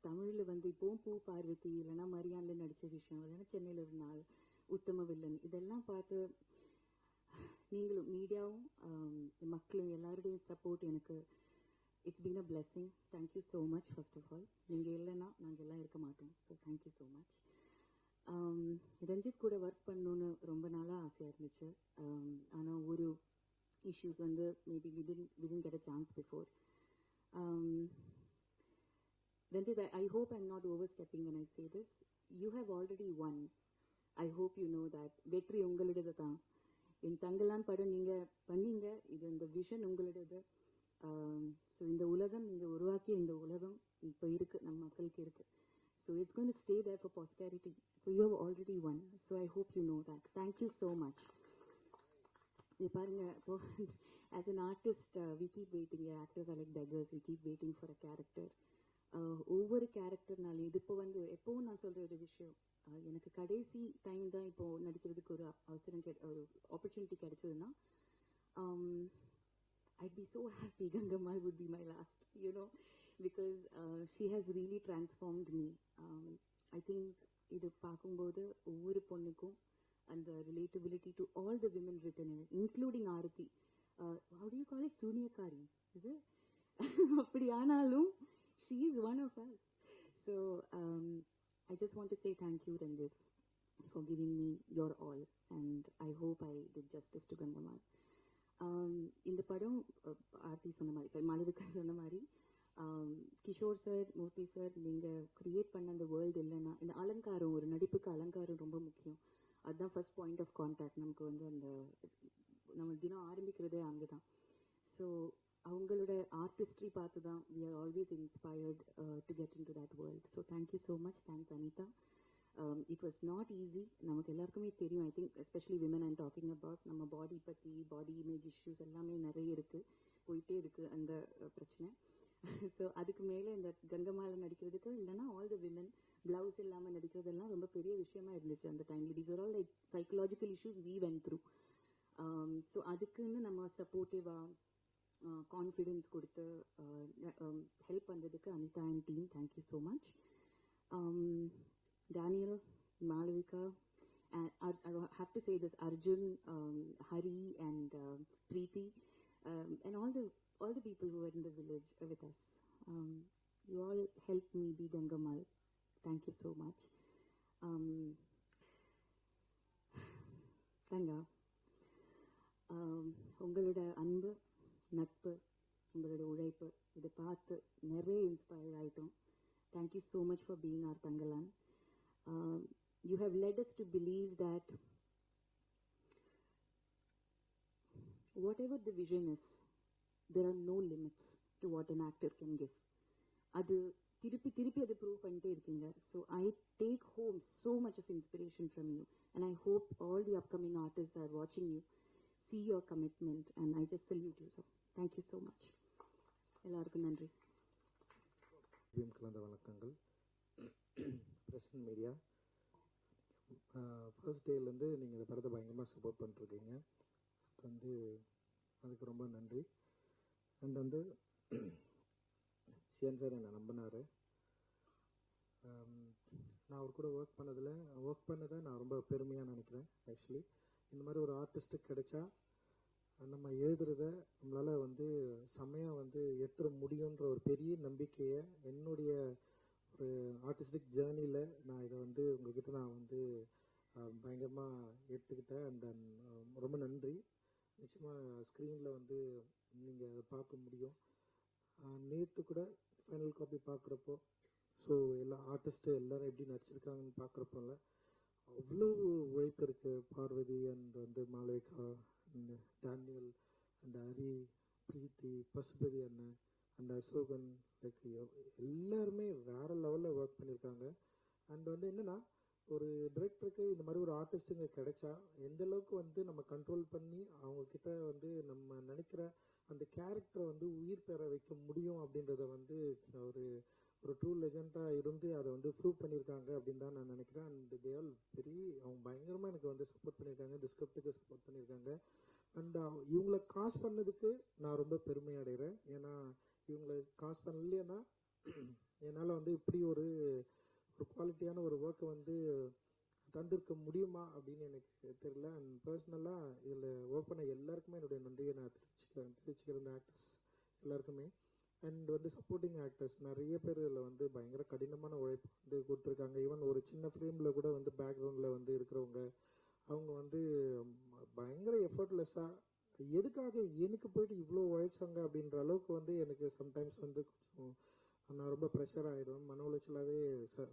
Speaker 7: தமிழில் வந்து இப்போவும் பூ பார்வதி, இல்லைன்னா மரியானில் நடித்த விஷயம், இல்லைன்னா சென்னையில் ஒரு நாள், உத்தம வில்லன், இதெல்லாம் பார்த்து நீங்களும் மீடியாவும் மக்களும் எல்லாருடைய சப்போர்ட் எனக்கு it's been a blessing. Thank you so much. First of all, நீங்கள் இல்லைன்னா நாங்கள் எல்லாம் இருக்க மாட்டோம். So thank you so much. Ranjith கூட ஒர்க் பண்ணணுன்னு ரொம்ப நாளாக ஆசையாக இருந்துச்சு. ஆனால் ஒரு இஷ்யூஸ் வந்து maybe within get a chance before. Ranjit, I hope I'm not overstepping when I say this. You have already won. I hope you know that. வெற்றி உங்களுடையது தான். என் தங்கலான் படம் நீங்கள் பண்ணீங்க. இது இந்த விஷன் உங்களுடையது. ஸோ இந்த உலகம் நீங்கள் உருவாக்கிய இந்த உலகம் இப்போ இருக்குது, நம்ம மக்களுக்கு இருக்குது. So it's going to stay there for posterity. So you have already won. So I hope you know that. Thank you so much. இது பாருங்க, இப்போ as an artist we keep waiting. Actors are like beggars. We keep waiting for a character. ஒவ்வொரு கேரக்டர்னாலையும் இது இப்போ வந்து எப்பவும் நான் சொல்ற ஒரு விஷயம், எனக்கு கடைசி டைம் தான் இப்போ நடிக்கிறதுக்கு ஒரு அவசரம் ஒரு ஆப்பர்ச்சுனிட்டி கிடைச்சதுன்னா, I'd be so happy Gangamal would be my last, because she has really transformed me. I think இது பார்க்கும்போது ஒவ்வொரு பொண்ணுக்கும் அந்த relatability to all the women written in it, including Aarati. How do you call it? Sunyakari, is it? அப்படி ஆனாலும் she is one of us. So I just want to say thank you, Ranjit, for giving me your all, and I hope I did justice to Gangamal. இந்த படம் ஆர்த்தி சொன்ன மாதிரி, மாளவிகா சொன்ன மாதிரி, Kishore sir, மூர்த்தி sir, நீங்க create பண்ண அந்த வேர்ல்டு இல்லைன்னா, இந்த அலங்காரம், ஒரு நடிப்புக்கு அலங்காரம் ரொம்ப முக்கியம். அதுதான் ஃபர்ஸ்ட் பாயிண்ட் ஆஃப் கான்டாக்ட் நமக்கு வந்து அந்த நம்ம தினம் ஆரம்பிக்கிறதே அங்கதான். ஸோ அவங்களோட ஆர்டிஸ்ட்ரி பார்த்து தான் we are always inspired to get into that world. So thank you so much. Thanks Anita. It was not easy. நமக்கு எல்லாருக்குமே தெரியும், I think especially women I'm talking about, நம்ம பாடி பற்றி, பாடி இமேஜ் இஷ்யூஸ் எல்லாமே நிறைய இருக்கு, போயிட்டே இருக்கு அந்த பிரச்சனை. ஸோ அதுக்கு மேலே இந்த கங்கமால நடிக்கிறதுக்கு இல்லைன்னா ஆல் த விமன் பிளவுஸ் இல்லாமல் நடிக்கிறதெல்லாம் ரொம்ப பெரிய விஷயமா இருந்துச்சு அந்த டைம்ல. These are all like psychological issues we went through. So அதுக்குன்னு நம்ம சப்போர்ட்டிவா கான்ஃபிடென்ஸ் கொடுத்து ஹெல்ப் பண்ணுறதுக்கு Anitha and team, thank you so much. Daniel, Malavika, and I have to say this, Arjun, Hari, and Preeti, and all the people who were in the village with us. You all helped me be Gangamal. Thank you so much. Ganga, உங்களோட அன்பு, நட்பு, உங்களோட உழைப்பு இதை பார்த்து நிறைய inspire ஆயிட்டோம். Thank you so much for being our Tangalan. You have led us to believe that whatever the vision is, there are no limits to what an actor can give. அது திருப்பி திருப்பி அதை ப்ரூவ் பண்ணிட்டே இருக்கீங்க. So I take home so much of inspiration from you, and I hope all the upcoming artists are watching you, see your commitment, and I just salute you, sir. Thank you so much. எல்லாருக்கும் நன்றி.
Speaker 2: கலந்த வணக்கங்கள். Present media, first டேலேருந்து நீங்கள் இந்த படத்தை பயங்கரமாக support பண்ணிருக்கீங்க, வந்து அதுக்கு ரொம்ப நன்றி. அண்ட் வந்து சிஎன் சார் என்னை நம்பினார். நான் அவர் கூட ஒர்க் பண்ணதை நான் ரொம்ப பெருமையாக நினைக்கிறேன். ஆக்சுவலி இந்த மாதிரி ஒரு ஆர்டிஸ்ட்டுக்கு கிடைச்சா நம்ம எழுதுறத நம்மளால் வந்து செம்மையாக வந்து எடுத்துட முடியுன்ற ஒரு பெரிய நம்பிக்கையை என்னுடைய ஒரு ஆர்டிஸ்டிக் ஜேர்னியில் நான் இதை வந்து உங்ககிட்ட நான் வந்து பயங்கரமாக எடுத்துக்கிட்டேன். அண்ட் தென் ரொம்ப நன்றி. நிச்சயமாக ஸ்க்ரீனில் வந்து நீங்கள் அதை பார்க்க முடியும். நேற்று கூட ஃபைனல் காப்பி பார்க்குறப்போ, ஸோ எல்லா ஆர்டிஸ்ட்டு எல்லோரும் எப்படி நடிச்சிருக்காங்கன்னு பார்க்குறப்போல அவ்வளோ உழைப்பு இருக்குது. பார்வதி அண்ட் வந்து Malavika and Daniel and Hari, Preethi, Pasupathi அண்ணன் அண்ட் அசோகன், லைக் எல்லாருமே வேற லெவலில் ஒர்க் பண்ணியிருக்காங்க. அண்ட் வந்து என்னன்னா, ஒரு டிரெக்டருக்கு இந்த மாதிரி ஒரு ஆர்டிஸ்ட்டுங்க கிடைச்சா எந்த அளவுக்கு வந்து நம்ம கண்ட்ரோல் பண்ணி அவங்க கிட்ட வந்து நம்ம நினைக்கிற அந்த கேரக்டரை வந்து உயிர் பெற வைக்க முடியும் அப்படின்றத வந்து ஒரு ட்ரூ லெஜெண்டாக இருந்து அதை வந்து ப்ரூவ் பண்ணியிருக்காங்க அப்படின்னு தான் நான் நினைக்கிறேன். அண்ட் தே ஆல் அவங்க பயங்கரமாக எனக்கு வந்து சப்போர்ட் பண்ணியிருக்காங்க, இந்த ஸ்கிரிப்டுக்கு சப்போர்ட் பண்ணியிருக்காங்க. அண்ட் இவங்களை காசு பண்ணதுக்கு நான் ரொம்ப பெருமை அடைகிறேன். ஏன்னா இவங்களை காசு பண்ணலைன்னா என்னால் வந்து இப்படி ஒரு குவாலிட்டியான ஒரு ஒர்க்கை வந்து தந்திருக்க முடியுமா அப்படின்னு எனக்கு தெரியல. அண்ட் பர்சனலாக இதில் ஒர்க் பண்ண எல்லாருக்குமே என்னுடைய நன்றியை நான் தெரிவிச்சுக்கிறேன், ஆக்டர்ஸ் எல்லாருக்குமே. அண்ட் வந்து சப்போர்ட்டிங் ஆக்டர்ஸ் நிறைய பேர் இதில் வந்து பயங்கர கடினமான உழைப்பு வந்து கொடுத்துருக்காங்க. ஈவன் ஒரு சின்ன ஃப்ரேமில் கூட வந்து பேக்ரவுண்டில் வந்து இருக்கிறவங்க, அவங்க வந்து பயங்கர எஃபர்ட்லெஸ்ஸாக எதுக்காக எனக்கு போயிட்டு இவ்வளோ உழைச்சாங்க அப்படின்ற அளவுக்கு வந்து எனக்கு சம்டைம்ஸ் வந்து கொஞ்சம் நான் ரொம்ப ப்ரெஷர் ஆகிடுவேன், மன உளைச்சலாகவே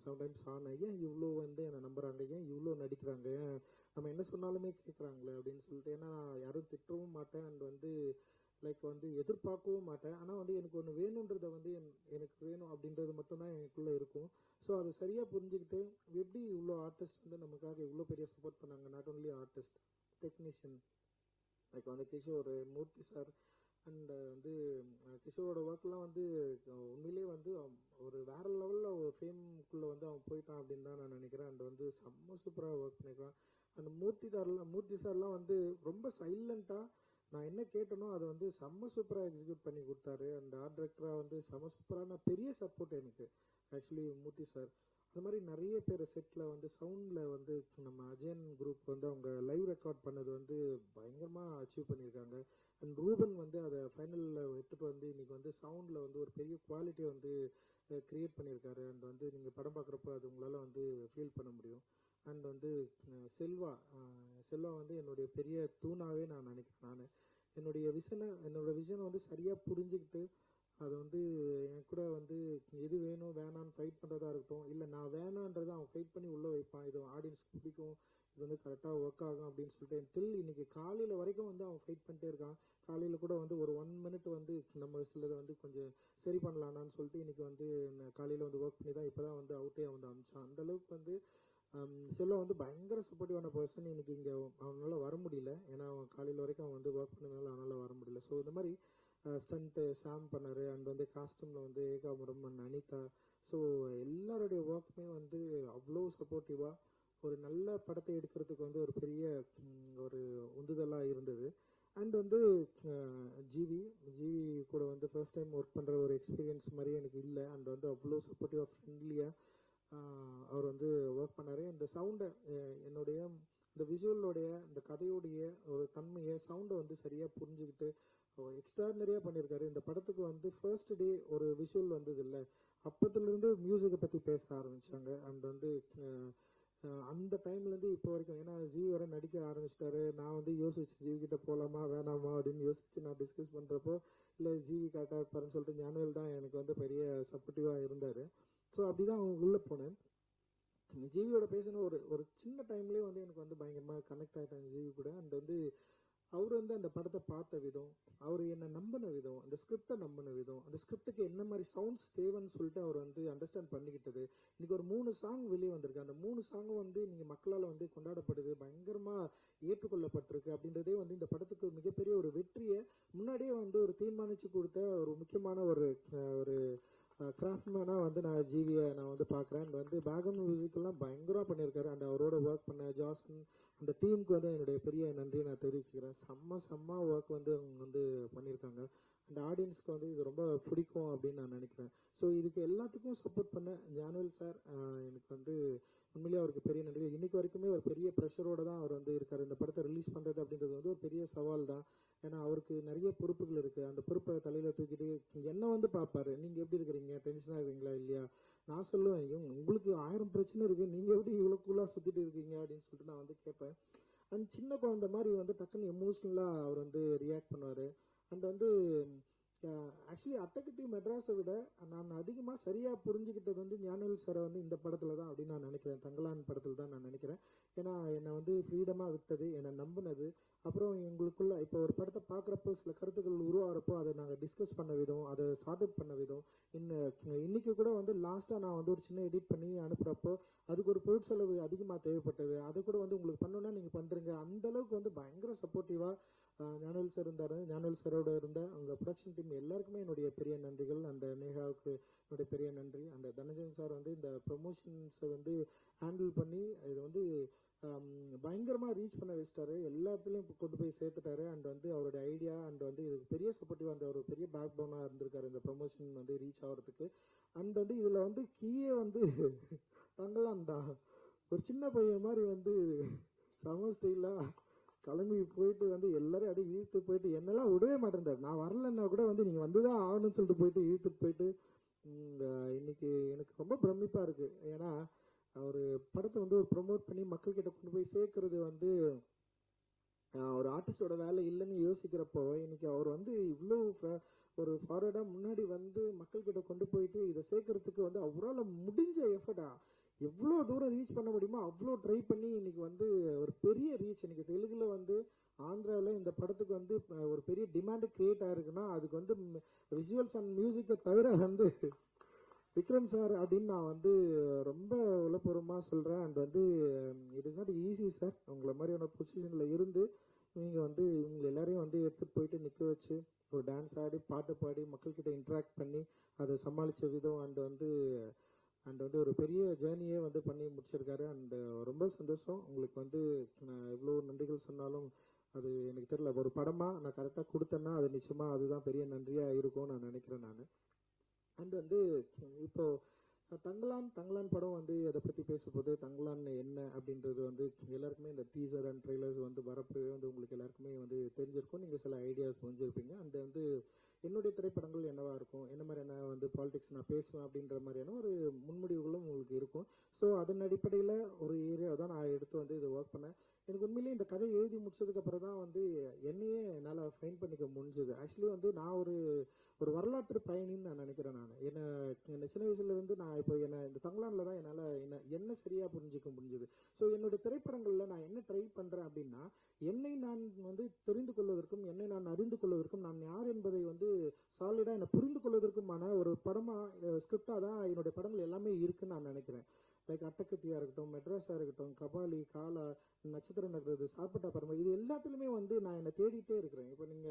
Speaker 2: சம்டைம்ஸ் ஆனேன். ஏன் இவ்வளோ வந்து என்னை நம்புறாங்க, ஏன் இவ்வளோ நடிக்கிறாங்க, ஏன் நம்ம என்ன சொன்னாலுமே கேட்குறாங்களே அப்படின்னு சொல்லிட்டு. ஏன்னா நான் யாரும் திட்டவும் மாட்டேன் அண்ட் வந்து லைக் வந்து எதிர்பார்க்கவும் மாட்டேன். ஆனால் வந்து எனக்கு ஒன்று வேணுன்றதை வந்து எனக்கு வேணும் அப்படின்றது மட்டும்தான் எனக்குள்ளே இருக்கும். ஸோ அதை சரியாக புரிஞ்சுக்கிட்டு எப்படி இவ்வளோ ஆர்டிஸ்ட் வந்து நமக்காக இவ்வளோ பெரிய சப்போர்ட் பண்ணாங்க. Not only artist, technician like வந்து கிஷோர், மூர்த்தி சார் அண்ட் வந்து கிஷோரோட ஒர்க்லாம் வந்து உண்மையிலேயே வந்து ஒரு வேற லெவலில் ஒரு ஃபேம்குள்ளே வந்து அவன் போயிட்டான் அப்படின்னு தான் நான் நினைக்கிறேன். அண்ட் வந்து செம்ம சூப்பராக ஒர்க் பண்ணியிருக்கான். அந்த மூர்த்தி சார்லாம் வந்து ரொம்ப சைலண்ட்டாக நான் என்ன கேட்டனோ அதை வந்து செம்ம சூப்பராக எக்ஸிக்யூட் பண்ணி கொடுத்தாரு. அந்த ஆர்ட் டைரக்டராக வந்து செம்ம சூப்பரான பெரிய சப்போர்ட் எனக்கு ஆக்சுவலி மூர்த்தி சார். அது மாதிரி நிறைய பேர் செட்டில் வந்து சவுண்டில் வந்து நம்ம அஜயன் குரூப் வந்து அவங்க லைவ் ரெக்கார்ட் பண்ணது வந்து பயங்கரமாக அச்சீவ் பண்ணியிருக்காங்க. அண்ட் ரூபன் வந்து அதை ஃபைனலில் எடுத்துகிட்டு வந்து இன்னைக்கு வந்து சவுண்டில் வந்து ஒரு பெரிய குவாலிட்டியை வந்து கிரியேட் பண்ணியிருக்காரு. அண்ட் வந்து நீங்கள் படம் பார்க்குறப்போ அது உங்களால் வந்து ஃபீல் பண்ண முடியும். அண்ட் வந்து செல்வா வந்து என்னுடைய பெரிய தூணாகவே நான் நினைக்கிறேன். என்னோட விஷனை வந்து சரியாக புரிஞ்சுக்கிட்டு அது வந்து என் கூட வந்து எது வேணும் வேணான்னு ஃபைட் பண்ணுறதா இருக்கட்டும், இல்லை நான் வேணான்றதை அவன் ஃபைட் பண்ணி உள்ளே வைப்பான், இது ஆடியன்ஸ்க்கு பிடிக்கும், இது வந்து கரெக்டாக ஒர்க் ஆகும் அப்படின்னு சொல்லிட்டு இன்னைக்கு காலையில் வரைக்கும் வந்து அவன் ஃபைட் பண்ணிட்டே இருக்கான். காலையில் கூட வந்து ஒரு 1 minute வந்து நம்ம சிலதை வந்து கொஞ்சம் சரி பண்ணலான்னு சொல்லிட்டு இன்னைக்கு வந்து காலையில் வந்து ஒர்க் பண்ணி தான் இப்போ தான் வந்து அவுட்டே வந்து அமிச்சான். அந்தளவுக்கு வந்து செல்வம் வந்து பயங்கர சப்போர்ட்டிவான பர்சன். இன்னைக்கு இங்கே அவனால வர முடியல, ஏன்னா அவன் காலையில் வரைக்கும் அவன் வந்து ஒர்க் பண்ணதுனால அவனால் வர முடியல. ஸோ இந்த மாதிரி ஸ்டண்ட்டு சாம் பண்ணார். அண்ட் வந்து காஸ்டியூமில் வந்து ஏகாபுரம் அண்ட் அனிதா. ஸோ எல்லாருடைய ஒர்க்குமே வந்து அவ்வளோ சப்போர்ட்டிவாக ஒரு நல்ல படத்தை எடுக்கிறதுக்கு வந்து ஒரு பெரிய ஒரு உந்துதலாக இருந்தது. அண்ட் வந்து ஜிவி கூட வந்து ஃபர்ஸ்ட் டைம் ஒர்க் பண்ணுற ஒரு எக்ஸ்பீரியன்ஸ் மாதிரி எனக்கு இல்லை. அண்ட் வந்து அவ்வளோ சப்போர்ட்டிவாக ஃப்ரெண்ட்லியாக அவர் வந்து ஒர்க் பண்ணார். இந்த சவுண்டை என்னுடைய இந்த விஷுவலோடைய இந்த கதையோடைய ஒரு தன்மையை சவுண்டை வந்து சரியாக புரிஞ்சுக்கிட்டு எக்ஸ்ட்ராடனரியாக பண்ணியிருக்காரு. இந்த படத்துக்கு வந்து ஃபர்ஸ்ட் டே ஒரு விஷுவல் வந்தது இல்லை, அப்பத்துலேருந்து மியூசிக்கை பற்றி பேச ஆரம்பித்தாங்க. அண்ட் வந்து அந்த டைம்லேருந்து இப்போ வரைக்கும், ஏன்னா ஜிவி வர நடிக்க ஆரம்பிச்சிட்டாரு. நான் வந்து யோசிச்சு ஜிவி கிட்ட போகலாமா வேணாமா அப்படின்னு யோசிச்சு நான் டிஸ்கஸ் பண்ணுறப்போ இல்லை ஜிவி கரெக்டாக இருப்பாருன்னு சொல்லிட்டு ஞானவேல் தான் எனக்கு வந்து பெரிய சப்போர்ட்டிவாக இருந்தார். ஸோ அப்படிதான் அவங்க உள்ளே போனேன். ஜிவியோட பேசின ஒரு சின்ன டைம்லேயே வந்து எனக்கு வந்து பயங்கரமாக கனெக்ட் ஆகிட்டாங்க ஜிவி கூட. அண்ட் வந்து அவர் வந்து அந்த படத்தை பார்த்த விதம், அவர் என்னை நம்பின விதம், அந்த ஸ்கிரிப்டை நம்பின விதம், அந்த ஸ்கிரிப்டுக்கு என்ன மாதிரி சவுண்ட்ஸ் தேவைன்னு சொல்லிட்டு அவர் வந்து அண்டர்ஸ்டாண்ட் பண்ணிக்கிட்டது. இன்னைக்கு ஒரு 3 சாங் வெளியே வந்திருக்கு. அந்த 3 சாங்கும் வந்து நீங்கள் மக்களால் வந்து கொண்டாடப்படுது, பயங்கரமாக ஏற்றுக்கொள்ளப்பட்டிருக்கு. அப்படின்றதே வந்து இந்த படத்துக்கு மிகப்பெரிய ஒரு வெற்றியை முன்னாடியே வந்து ஒரு தீர்மானித்து கொடுத்த ஒரு முக்கியமான ஒரு கிராஃப்ட்மேனாக வந்து நான் ஜிவியை நான் வந்து பார்க்குறேன். அண்ட் வந்து பேக்ரவுண்ட் மியூசிக்கெல்லாம் பயங்கரமாக பண்ணியிருக்காரு. அண்ட் அவரோட ஒர்க் பண்ண ஜாசன் அந்த டீமுக்கு வந்து என்னுடைய பெரிய நன்றியை நான் தெரிவிச்சுக்கிறேன். செம்ம ஒர்க் வந்து அவங்க வந்து பண்ணியிருக்காங்க. அண்ட் ஆடியன்ஸ்க்கு வந்து இது ரொம்ப பிடிக்கும் அப்படின்னு நான் நினைக்கிறேன். ஸோ இதுக்கு எல்லாத்துக்கும் சப்போர்ட் பண்ண ஞானவேல் சார் எனக்கு வந்து உண்மையிலேயே அவருக்கு பெரிய நன்றி. இன்னைக்கு வரைக்குமே ஒரு பெரிய ப்ரெஷரோட தான் அவர் வந்து இருக்கார். இந்த படத்தை ரிலீஸ் பண்ணுறது அப்படின்றது வந்து ஒரு பெரிய சவால் தான். ஏன்னா அவருக்கு நிறைய பொறுப்புகள் இருக்குது. அந்த பொறுப்பை தலையில் தூக்கிட்டு என்ன வந்து பார்ப்பாரு, நீங்கள் எப்படி இருக்கிறீங்க, டென்ஷனாக இருக்கீங்களா இல்லையா. நான் சொல்லுவேன், உங்களுக்கு 1000 பிரச்சனை இருக்குது, நீங்கள் எப்படி இவ்வளோ கூலாக சுற்றிட்டு இருக்கீங்க அப்படின்னு சொல்லிட்டு நான் வந்து கேட்பேன். அண்ட் சின்ன குழந்தை மாதிரி வந்து டக்குன்னு எமோஷ்னலாக அவர் வந்து ரியாக்ட் பண்ணுவார். அண்ட் வந்து ஆக்சுவலி அட்டகத்தி மெட்ராஸை விட நான் அதிகமாக சரியாக புரிஞ்சுக்கிட்டது வந்து ஞானவேல் சாரை வந்து இந்த படத்தில் தான் அப்படின்னு நான் நினைக்கிறேன். தங்கலான் படத்தில் தான் நான் நினைக்கிறேன். ஏன்னா என்னை வந்து ஃப்ரீடமாக விட்டது, என்னை நம்பினது, அப்புறம் எங்களுக்குள்ள இப்போ ஒரு படத்தை பார்க்குறப்போ சில கருத்துக்கள் உருவாகிறப்போ அதை நாங்கள் டிஸ்கஸ் பண்ண விதம், அதை சார்ட் அவுட் பண்ண விதம். இன்னைக்கு கூட வந்து லாஸ்ட்டாக நான் வந்து ஒரு சின்ன எடிட் பண்ணி அனுப்புகிறப்போ அதுக்கு ஒரு பொருட்செலவு அதிகமாக தேவைப்பட்டது. அதை கூட வந்து உங்களுக்கு பண்ணணுன்னா நீங்கள் பண்ணுறீங்க. அந்தளவுக்கு வந்து பயங்கர சப்போர்ட்டிவாக ஞானவேல் சார் இருந்தார். ஞானவேல் சாரோட இருந்த அந்த ப்ரொடக்ஷன் டீம் எல்லாருக்குமே என்னுடைய பெரிய நன்றிகள். அந்த நேகாவுக்கு என்னுடைய பெரிய நன்றி. அந்த தனஞ்சயன் சார் வந்து இந்த ப்ரொமோஷன்ஸை வந்து ஹேண்டில் பண்ணி இது வந்து பயங்கரமாக ரீச் பண்ண வச்சிட்டாரு. எல்லா இடத்துலையும் கொண்டு போய் சேர்த்துட்டாரு. அண்ட் வந்து அவருடைய ஐடியா அண்ட் வந்து இதுக்கு பெரிய சப்போர்ட்டிவாக அந்த ஒரு பெரிய பேக் போனாக இருந்திருக்காரு இந்த ப்ரொமோஷன் வந்து ரீச் ஆகிறதுக்கு. அண்ட் வந்து இதில் வந்து கீயே வந்து தங்கலாம் தான் ஒரு சின்ன பையன் மாதிரி வந்து சம ஸ்டைலாக கிளம்பி போயிட்டு வந்து எல்லாரும் அப்படியே இழுத்து போயிட்டு என்னெல்லாம் விடவே மாட்டேன்றாரு. நான் வரலன்னா கூட வந்து நீங்கள் வந்து தான் ஆகணும்னு சொல்லிட்டு போயிட்டு இழுத்துட்டு போயிட்டு இன்னைக்கு எனக்கு ரொம்ப பிரமிப்பாக இருக்குது. ஏன்னா ஒரு படத்தை வந்து ஒரு ப்ரொமோட் பண்ணி மக்கள்கிட்ட கொண்டு போய் சேர்க்கறது வந்து ஒரு ஆர்டிஸ்டோட வேலை இல்லைன்னு யோசிக்கிறப்போ இன்னைக்கு அவர் வந்து இவ்வளோ ஒரு ஃபார்வர்டாக முன்னாடி வந்து மக்கள்கிட்ட கொண்டு போயிட்டு இதை சேர்க்கறதுக்கு வந்து அவரால் முடிஞ்ச எஃபர்ட்டா எவ்வளோ தூரம் ரீச் பண்ண முடியுமோ அவ்வளோ ட்ரை பண்ணி இன்னைக்கு வந்து ஒரு பெரிய ரீச். இன்னைக்கு தெலுங்குல வந்து ஆந்திராவில் இந்த படத்துக்கு வந்து ஒரு பெரிய டிமாண்டு கிரியேட் ஆயிருக்குன்னா அதுக்கு வந்து விஷுவல்ஸ் அண்ட் மியூசிக்கை தவிர வந்து விக்ரம் சார் அப்படின்னு நான் வந்து ரொம்ப உளப்பூர்வமாக சொல்கிறேன். அண்ட் வந்து it is not easy sir. உங்களை மாதிரியான பொசிஷனில் இருந்து நீங்கள் வந்து இவங்க எல்லாரையும் வந்து எடுத்துகிட்டு போயிட்டு நிற்க வச்சு ஒரு டான்ஸ் ஆடி பாட்டு பாடி மக்கள்கிட்ட இன்ட்ராக்ட் பண்ணி அதை சமாளித்த விதம் அண்ட் வந்து ஒரு பெரிய ஜேர்னியே வந்து பண்ணி முடிச்சிருக்காரு. அண்ட் ரொம்ப சந்தோஷம். உங்களுக்கு வந்து நான் எவ்வளோ நன்றிகள் சொன்னாலும் அது எனக்கு தெரியல. ஒரு படமாக நான் கரெக்டாக கொடுத்தேன்னா அது நிச்சயமாக அதுதான் பெரிய நன்றியாக இருக்கும்னு நான் நினைக்கிறேன் நான். அண்ட் வந்து இப்போ தங்கலான் படம் வந்து அதை பற்றி பேசும்போது தங்கலான் என்ன அப்படின்றது வந்து எல்லாருக்குமே இந்த டீசர் அண்ட் ட்ரெய்லர்ஸ் வந்து வரப்பவே வந்து உங்களுக்கு எல்லாருக்குமே வந்து தெரிஞ்சிருக்கும். நீங்கள் சில ஐடியாஸ் புரிஞ்சிருப்பீங்க. அண்ட் வந்து என்னுடைய திரைப்படங்கள் என்னவா இருக்கும், என்ன மாதிரியான வந்து பாலிடிக்ஸ் நான் பேசுவேன் அப்படின்ற மாதிரியான ஒரு முன்முடிவுகளும் உங்களுக்கு இருக்கும். ஸோ அதன் அடிப்படையில் ஒரு ஏரியா தான் நான் எடுத்து வந்து இதை ஒர்க் பண்ணேன். எனக்கு உண்மையிலேயே இந்த கதை எழுதி முடிச்சதுக்கு அப்புறம் தான் வந்து என்னையே என்னால் ஃபைன் பண்ணிக்க முடிஞ்சது. ஆக்சுவலி வந்து நான் ஒரு வரலாற்று பயணின்னு நான் நினைக்கிறேன். நான் என்ன சின்ன வயசுல இருந்து நான் இப்போ இந்த தங்கலான்ல தான் என்னால் என்ன சரியா புரிஞ்சிக்க முடிஞ்சது. ஸோ என்னுடைய திரைப்படங்களில் நான் என்ன ட்ரை பண்றேன் அப்படின்னா, என்னை நான் வந்து தெரிந்து கொள்வதற்கும் என்னை நான் அறிந்து கொள்வதற்கும் நான் யார் என்பதை வந்து சாலிடா என்னை புரிந்து கொள்வதற்குமான ஒரு படமா ஸ்கிரிப்டா தான் என்னுடைய படங்கள் எல்லாமே இருக்குன்னு நான் நினைக்கிறேன். லைக் அட்டகத்தியா இருக்கட்டும், மெட்ராஸா இருக்கட்டும், கபாலி, காலா, நட்சத்திர நகரது, சார்பட்டா பரம்பரை, இது எல்லாத்துலயுமே வந்து நான் என்னை தேடிட்டே இருக்கிறேன். இப்போ நீங்க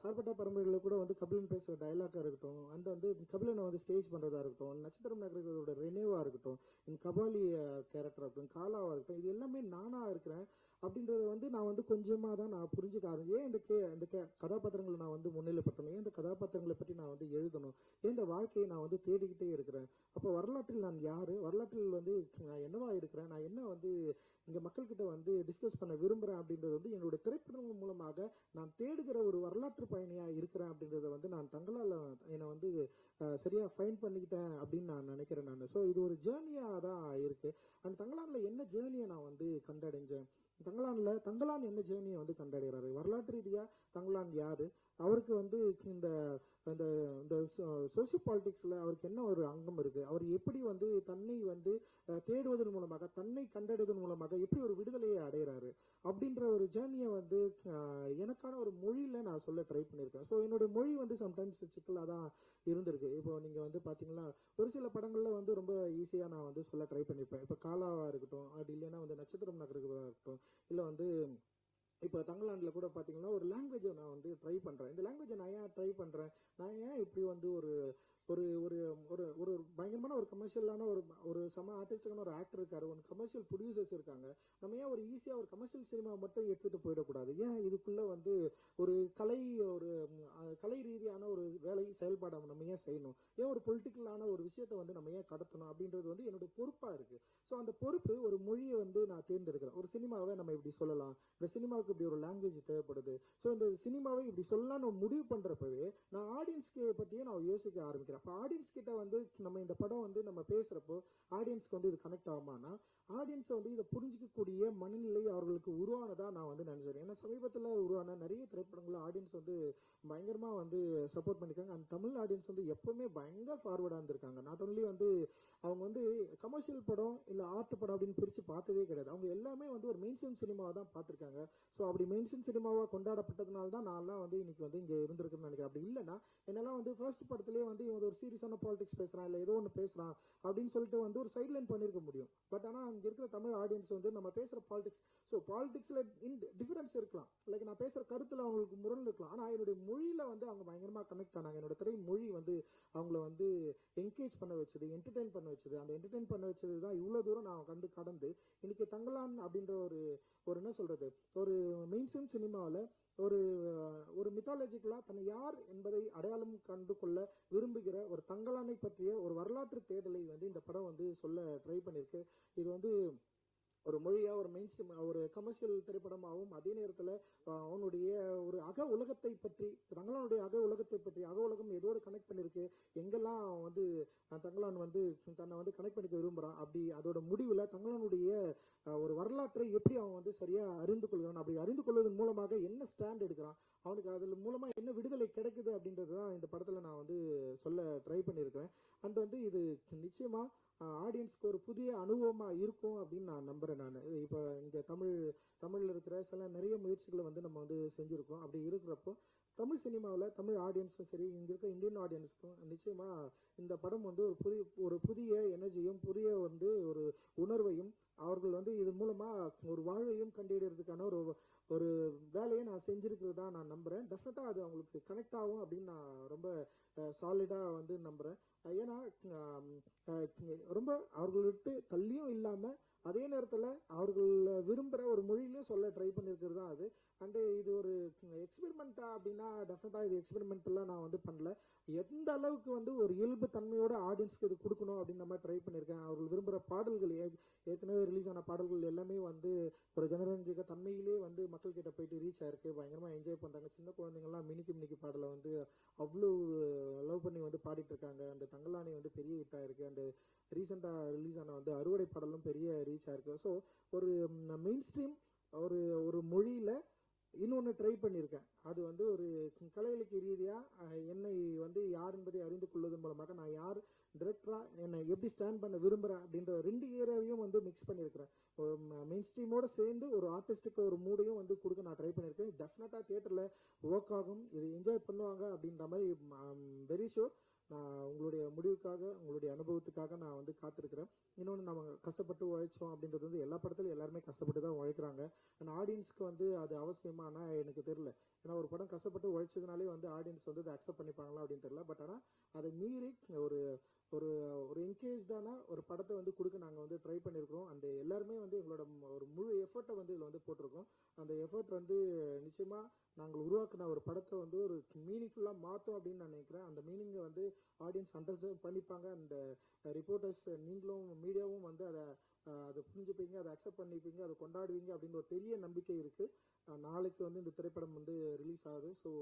Speaker 2: சார்பட்டா பரம்பரையில கூட வந்து கபிலன் பேசுற டயலாக்கா இருக்கட்டும், அந்த வந்து கபிலனை வந்து ஸ்டேஜ் பண்றதா இருக்கட்டும், நட்சத்திரம் நகரோட ரெனேவா இருக்கட்டும், கபாலி கேரக்டரா இருக்கட்டும், காலாவா இருக்கட்டும், இது எல்லாமே நானா இருக்கிறேன் அப்படின்றத வந்து நான் வந்து கொஞ்சமா தான் நான் புரிஞ்சுக்க ஆரம்பிச்சேன். ஏன் இந்த கதாபாத்திரங்களை நான் வந்து முன்னிலைப்படுத்தணும், ஏன் இந்த கதாபாத்திரங்களை பற்றி நான் வந்து எழுதணும், ஏன் இந்த வாழ்க்கையை நான் வந்து தேடிக்கிட்டே இருக்கிறேன். அப்போ வரலாற்றில் நான் யாரு, வரலாற்றில் வந்து நான் என்னவா இருக்கிறேன், நான் என்ன வந்து இங்க மக்கள்கிட்ட வந்து டிஸ்கஸ் பண்ண விரும்புறேன் அப்படின்றது வந்து என்னுடைய திரைப்படங்கள் மூலமாக நான் தேடுகிற ஒரு வரலாற்று பயணியா இருக்கிறேன் அப்படின்றத வந்து நான் தங்களால் என்னை வந்து சரியா ஃபைன் பண்ணிக்கிட்டேன் அப்படின்னு நான் நினைக்கிறேன் நான். ஸோ இது ஒரு ஜேர்னியா தான் இருக்கு. அந்த தங்களான்ல என்ன ஜேர்னியை நான் வந்து கண்டடைஞ்சேன், தங்கலான் என்ன ஜேர்னியை வந்து கண்டடைகிறாரு, வரலாற்று ரீதியா தங்கலான் யாரு, அவருக்கு வந்து இந்த சோசியோ பாலிடிக்ஸ்ல அவருக்கு என்ன ஒரு அங்கம் இருக்கு, அவர் எப்படி வந்து தன்னை வந்து தேடுவதன் மூலமாக தன்னை கண்டடைவதன் மூலமாக எப்படி ஒரு விடுதலையை அடைகிறாரு அப்படின்ற ஒரு ஜேர்னியை வந்து எனக்கான ஒரு மொழியில நான் சொல்ல ட்ரை பண்ணியிருக்கேன். ஸோ என்னுடைய மொழி வந்து சம்டைம்ஸ் சிக்கலாக தான் இருந்திருக்கு. இப்போ நீங்க வந்து பாத்தீங்கன்னா ஒரு சில படங்கள்ல வந்து ரொம்ப ஈஸியா நான் வந்து சொல்ல ட்ரை பண்ணியிருப்பேன். இப்போ காலாவா இருக்கட்டும், அப்படி இல்லைன்னா வந்து நட்சத்திரம் நகரா இருக்கட்டும், இல்ல வந்து இப்போ தங்கலாண்டில் கூட பார்த்தீங்கன்னா ஒரு லாங்குவேஜை நான் வந்து ட்ரை பண்ணுறேன். இந்த லாங்குவேஜை நான் ஏன் ட்ரை பண்ணுறேன், நான் ஏன் இப்படி வந்து ஒரு ஒரு ஒரு ஒரு ஒரு பயங்கரமான ஒரு கமர்ஷியலான ஒரு செம ஆர்டிஸ்டுக்கான ஒரு ஆக்டர் இருக்காரு, ஒரு கமர்ஷியல் ப்ரொடியூசர்ஸ் இருக்காங்க, நம்ம ஏன் ஒரு ஈஸியாக ஒரு கமர்ஷியல் சினிமா மட்டும் எடுத்துகிட்டு போயிடக்கூடாது, ஏன் இதுக்குள்ளே வந்து ஒரு கலை ரீதியான ஒரு வேலை செயல்பாடை நம்ம ஏன் செய்யணும், ஏன் ஒரு பொலிட்டிக்கலான ஒரு விஷயத்தை வந்து நம்ம ஏன் கடத்தணும் அப்படின்றது வந்து என்னோட பொறுப்பாக இருக்குது. ஸோ அந்த பொறுப்பு ஒரு மொழியை வந்து நான் தேர்ந்தெடுக்கிறேன். ஒரு சினிமாவை நம்ம இப்படி சொல்லலாம், இந்த சினிமாவுக்கு இப்படி ஒரு லாங்குவேஜ் தேவைப்படுது, ஸோ இந்த சினிமாவை இப்படி சொல்லலாம்னு முடிவு பண்ணுறப்பவே நான் ஆடியன்ஸ்க்கு பற்றியே நான் யோசிக்க ஆரம்பிக்கிறேன். அப்போ ஆடியன்ஸ் கிட்ட வந்து நம்ம இந்த படம் வந்து நம்ம பேசுறப்போ ஆடியன்ஸ்க்கு வந்து இது கனெக்ட் ஆகுமானா, ஆடியன்ஸ் வந்து இதை புரிஞ்சிக்கக்கூடிய மனநிலை அவர்களுக்கு உருவானதா நான் வந்து நினைச்சேன். ஏன்னா சமீபத்தில் உருவான நிறைய திரைப்படங்கள் ஆடியன்ஸ் வந்து பயங்கரமா வந்து சப்போர்ட் பண்ணிருக்காங்க. அந்த தமிழ் ஆடியன்ஸ் வந்து எப்பவுமே பயங்கர ஃபார்வர்டா இருந்திருக்காங்க. நாட் ஒன்லி வந்து அவங்க வந்து கமர்ஷியல் படம் இல்ல ஆர்ட் படம் அப்படின்னு பிரிச்சு பார்த்ததே கிடையாது. அவங்க எல்லாமே வந்து ஒரு மெயின் ஸ்ட்ரீம் சினிமாவை தான் பார்த்திருக்காங்க. ஸோ அப்படி மெயின் ஸ்ட்ரீம் சினிமாவா கொண்டாடப்பட்டதுனால தான் நான்லாம் வந்து இன்னைக்கு வந்து இங்க இருந்திருக்குன்னு நினைக்கிறேன். அப்படி இல்லைன்னா என்னெல்லாம் வந்து ஃபர்ஸ்ட் படத்திலேயே வந்து இவங்க ஒரு சீரியஸான பாலிடிக்ஸ் பேசுறான் இல்ல ஏதோ ஒன்று பேசுறான் அப்படின்னு சொல்லிட்டு வந்து ஒரு சைட்லைன் பண்ணிருக்க முடியும். பட் ஆனா அங்க இருக்கிற தமிழ் ஆடியன்ஸ் வந்து நம்ம பேசுற பாலிடிக்ஸ், ஸோ பாலிடிக்ஸ்ல டிஃபரன்ஸ் இருக்கலாம், லைக் நான் பேசுற கருத்துல அவங்களுக்கு முரண் இருக்கலாம், ஆனா என்னுடைய மொழியில வந்து அவங்க பயங்கரமா கனெக்ட் ஆனாங்க. என்னோட திரை மொழி வந்து அவங்கள வந்து என்கேஜ் பண்ண வச்சது, என்டர்டைன் பண்ண வச்சது. அந்த என்டர்டைன் பண்ண வச்சது தான் இவ்வளவு தூரம் நான் வந்து கடந்து இன்னைக்கு தங்கலான் அப்படின்ற ஒரு என்ன சொல்றது, ஒரு மெயின் ஸ்ட்ரீம் சினிமாவில் ஒரு மித்தாலஜிக்கலா தன்னை யார் என்பதை அடையாளம் கண்டு கொள்ள விரும்புகிற ஒரு தங்கலானை பற்றிய ஒரு வரலாற்று தேடலை வந்து இந்த படம் வந்து சொல்ல ட்ரை பண்ணிருக்கு. இது வந்து ஒரு மொழியா ஒரு மெயின் ஸ்ட்ரீம் ஒரு கமர்ஷியல் திரைப்படமாகவும் அதே நேரத்தில் அவனுடைய ஒரு அக உலகத்தை பற்றி தங்கலானுடைய அக உலகத்தை பற்றி அக உலகம் எதோடு கனெக்ட் பண்ணிருக்கு, எங்கெல்லாம் வந்து தங்கலான் வந்து தன்னை வந்து கனெக்ட் பண்ணிக்க விரும்புறான், அப்படி அதோட முடிவில் தங்கலானுடைய ஒரு வரலாற்றை எப்படி அவன் வந்து சரியா அறிந்து கொள்கிறான், அப்படி அறிந்து கொள்வதன் மூலமாக என்ன ஸ்டாண்ட் எடுக்கிறான், அவனுக்கு அதில் மூலமா என்ன விடுதலை கிடைக்குது அப்படின்றது தான் இந்த படத்துல நான் வந்து சொல்ல ட்ரை பண்ணியிருக்கிறேன். அண்ட் வந்து இது நிச்சயமா ஆடியன்ஸ்க்கு ஒரு புதிய அனுபவமா இருக்கும் அப்படின்னு நான் நம்புறேன். நான் இப்போ இங்க தமிழ்ல இருக்கிற சில நிறைய முயற்சிகளை வந்து நம்ம வந்து செஞ்சிருக்கோம். அப்படி இருக்கிறப்போ தமிழ் சினிமாவில் தமிழ் ஆடியன்ஸும் சரி, இங்க இருக்க இந்தியன் ஆடியன்ஸுக்கும் நிச்சயமா இந்த படம் வந்து ஒரு புதிய எனர்ஜியும் புதிய வந்து ஒரு உணர்வையும் அவர்கள் வந்து இது மூலமா ஒரு வாழ்வையும் கண்டிடுறதுக்கான ஒரு வேலையை
Speaker 8: செஞ்சிருக்கிறதா நான் நம்புறேன். டெஃபினட்டா அது அவங்களுக்கு கனெக்ட் ஆகும் அப்படின்னு நான் ரொம்ப சாலிடா வந்து நம்புறேன். ஏன்னா ரொம்ப அவர்கள் விட்டு தள்ளியும் இல்லாம அதே நேரத்துல அவர்கள் விரும்புற ஒரு மொழியிலேயே சொல்ல ட்ரை பண்ணிருக்கிறது தான் அது. அண்ட் இது ஒரு எக்ஸ்பெரிமெண்டா அப்படின்னா டெஃபினட்டா இது எக்ஸ்பெரிமெண்ட் எல்லாம் நான் வந்து பண்ணல. எந்த அளவுக்கு வந்து ஒரு இயல்பு தன்மையோட ஆடியன்ஸ்க்கு இது கொடுக்கணும் அப்படின்னு நம்ம ட்ரை பண்ணிருக்கேன். அவர்கள் விரும்புற பாடல்கள் ஏற்கனவே ரிலீஸ் ஆன பாடல்கள் எல்லாமே வந்து ஒரு ஜனரஞ்சக தன்மையிலே வந்து மக்கள் கிட்ட போயிட்டு ரீச் ஆயிருக்கு. பயங்கரமா என்ஜாய் பண்றாங்க. சின்ன குழந்தைங்க எல்லாம் மினிக்கு பாடலை வந்து அவ்வளவு லவ் பண்ணி வந்து பாடிட்டு இருக்காங்க. அந்த தங்கலானி வந்து பெரிய ஹிட் ஆயிருக்கு. அண்ட் ரீசெண்டா ரிலீஸ் ஆன வந்து அறுவடை பாடலும் பெரிய ரீச் ஆயிருக்கு. ஸோ ஒரு மெயின் ஸ்ட்ரீம் ஒரு மொழியில இன்னொன்னு ட்ரை பண்ணியிருக்கேன். அது வந்து ஒரு கலை இலக்கிய ரீதியா என்னை வந்து யார் என்பதை அறிந்து கொள்வதன் மூலமாக நான் யார் டிரெக்டரா என்னை எப்படி ஸ்டாண்ட் பண்ண விரும்புறேன் அப்படின்ற 2 ஏரியாவையும் வந்து மிக்ஸ் பண்ணியிருக்கிறேன். மெயின் ஸ்ட்ரீமோட சேர்ந்து ஒரு ஆர்டிஸ்டுக்கு ஒரு மூடையும் வந்து கொடுக்க நான் ட்ரை பண்ணியிருக்கேன். டெஃபினட்டா தியேட்டர்ல ஒர்க் ஆகும், இது என்ஜாய் பண்ணுவாங்க அப்படின்ற மாதிரி வெரி ஷூர். நான் உங்களுடைய முடிவுக்காக உங்களுடைய அனுபவத்துக்காக நான் வந்து காத்திருக்கிறேன். இன்னொன்று நம்ம கஷ்டப்பட்டு உழைச்சோம் அப்படின்றது வந்து எல்லா படத்துலையும் எல்லாருமே கஷ்டப்பட்டு தான் உழைக்கிறாங்க. அண்ட் ஆடியன்ஸ்க்கு வந்து அது அவசியமானா எனக்கு தெரியல. ஏன்னா ஒரு படம் கஷ்டப்பட்டு உழைச்சதுனாலே வந்து ஆடியன்ஸ் வந்து அதை அக்செப்ட் பண்ணிப்பாங்களா அப்படின்னு தெரியல. பட் ஆனால் அதை மீறி ஒரு ஒரு ஒரு என்கேஜான ஒரு படத்தை வந்து கொடுக்க நாங்கள் வந்து ட்ரை பண்ணியிருக்கிறோம். அந்த எல்லாருமே வந்து எங்களோட ஒரு முழு எஃபர்ட்டை வந்து இதில் வந்து போட்டிருக்கோம். அந்த எஃபர்ட் வந்து நிச்சயமா நாங்கள் உருவாக்குன ஒரு படத்தை வந்து ஒரு மீனிங்ஃபுல்லாக மாற்றோம் அப்படின்னு நான் நினைக்கிறேன். அந்த மீனிங்கை வந்து ஆடியன்ஸ் அண்டர்ஸ்டாண்ட் பண்ணிப்பாங்க. அண்ட் ரிப்போர்ட்டர்ஸ் நீங்களும் மீடியாவும் வந்து அதை புரிஞ்சுப்பீங்க, அதை அக்செப்ட் பண்ணிப்பீங்க, அதை கொண்டாடுவீங்க அப்படின்னு ஒரு பெரிய நம்பிக்கை இருக்கு. நாளைக்கு வந்து இந்த திரைப்படம் வந்து ரிலீஸ் ஆகுது. ஸோ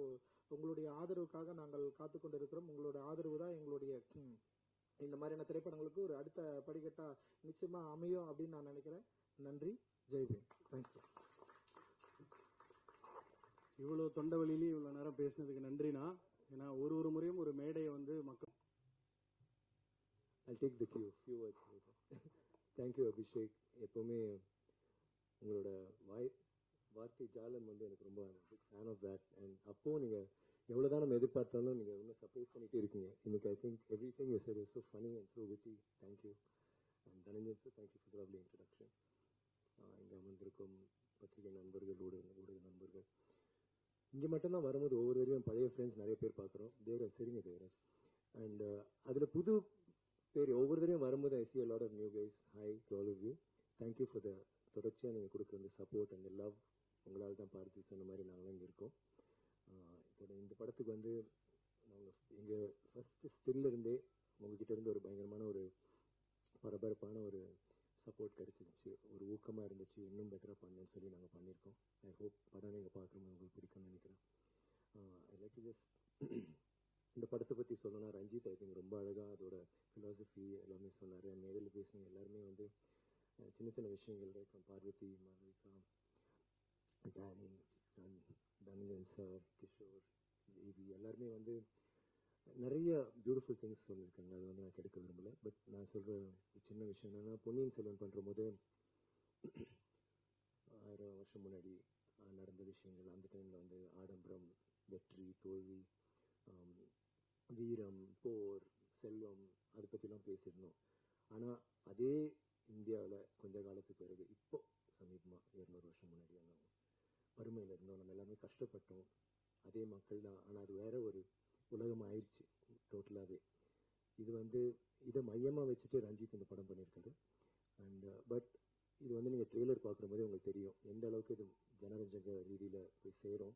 Speaker 8: உங்களுடைய ஆதரவுக்காக நாங்கள் காத்து கொண்டு இருக்கிறோம். உங்களோட ஆதரவு தான் எங்களுடைய இந்த மாதிரியான திரைப்படங்களுக்கு ஒரு அடுத்த படிக்கட்டா நிச்சயமா அமையும் அப்படின்னு நான் நினைக்கிறேன். நன்றி. ஜெய்பீம். தேங்க்யூ.
Speaker 3: இவ்வளவு தொண்டவெளியிலே இவ்வளவு நேரம் பேசினதுக்கு நன்றினா. ஏன்னா ஒரு முறையும் ஒரு மேடையை வந்து மக்கள்
Speaker 9: I'll take the cue, few words later. Thank you, Abhishek. எப்பவுமே உங்களோட வார்த்தை ஜாலம் வந்து எனக்கு ரொம்ப big fan of that. And அப்போ நீங்க எவ்வளவுதான் நம்ம எதிர்பார்த்தாலும் நீங்க இன்னும் சர்ப்ரைஸ் பண்ணிட்டே இருக்கீங்க. இன்னைக்கு I think every thing you said is so funny and so witty. Thank you. And Dhananjan sir, thank you for the lovely introduction. இங்க அமர்ந்திருக்கும் பத்திரிகை நண்பர்கள், ஊடக நண்பர்கள், இங்க மட்டும்தான் வரும்போது ஒவ்வொருவரையும் பழைய ஃப்ரெண்ட்ஸ் நிறைய பேர் பார்க்குறோம். தேவராஜ், சரிங்க தேவராஜ். அண்ட் அதுல புது பேர் ஒவ்வொருத்தரையும் வரும்போது ஐ see a lot of new guys. Hi to all of you. Thank you for the தொடர்ச்சியா நீங்க கொடுக்குற அந்த சப்போர்ட் அண்ட் லவ். உங்களால் தான் பார்த்து சொன்ன மாதிரி நாங்களும் இங்க இருக்கோம். இதோட இந்த படத்துக்கு வந்து நாங்கள் எங்க ஃபர்ஸ்ட் ஸ்டில்ல இருந்தே உங்ககிட்ட இருந்து ஒரு பயங்கரமான ஒரு பரபரப்பான ஒரு சப்போர்ட் கிடைச்சிருச்சு, ஒரு ஊக்கமா இருந்துச்சு. இன்னும் பெட்டரா பண்ணணும்னு சொல்லி நாங்கள் பண்ணியிருக்கோம். ஐ ஹோப் படம் நீங்க பார்க்கும்போது உங்களுக்கு பிடிக்கும்னு நினைக்கிறேன். ஐ லைக் டு ஜஸ்ட் இந்த படத்தை பத்தி சொல்லணும்னா ரஞ்சித் ஐ திங்க் ரொம்ப அழகா அதோட பிலாசபி எல்லாமே சொன்னாரு. மேடையில் பேசின எல்லாருமே வந்து சின்ன சின்ன விஷயங்கள் like Parvathi, Malavika, Danny, Dhananjan sir, Kishore, JV எல்லாருமே வந்து நிறைய பியூட்டிஃபுல் திங்ஸ் சொல்லியிருக்காங்க. அது வந்து நான் கெடுக்க விரும்பல. பட் நான் சொல்ற சின்ன விஷயம் என்னன்னா, பொன்னியின் செல்வன் பண்ற போது 1000 வருஷம் முன்னாடி நடந்த விஷயங்கள், அந்த டைம்ல வந்து ஆடம்பரம், வெற்றி, தோல்வி, வீரம், போர், செல்வம், அதை பத்திலாம் பேசியிருந்தோம். ஆனா அதே இந்தியாவில் கொஞ்ச காலத்துக்கு பிறகு இப்போ சமீபமா 200 வருஷம் முன்னாடி நம்ம வறுமையில இருந்தோம், நம்ம எல்லாமே கஷ்டப்பட்டோம். அதே மக்கள் தான். ஆனா அது வேற ஒரு உலகம் ஆயிடுச்சு டோட்டலாவே. இது வந்து இதை மையமா வச்சுட்டு ரஞ்சித் இந்த படம் பண்ணியிருக்காரு. அண்ட் பட் இது வந்து நீங்க ட்ரெய்லர் பார்க்குற போதே உங்களுக்கு தெரியும் எந்த அளவுக்கு இது ஜனரஞ்சக ரீதியில போய் சேரும்,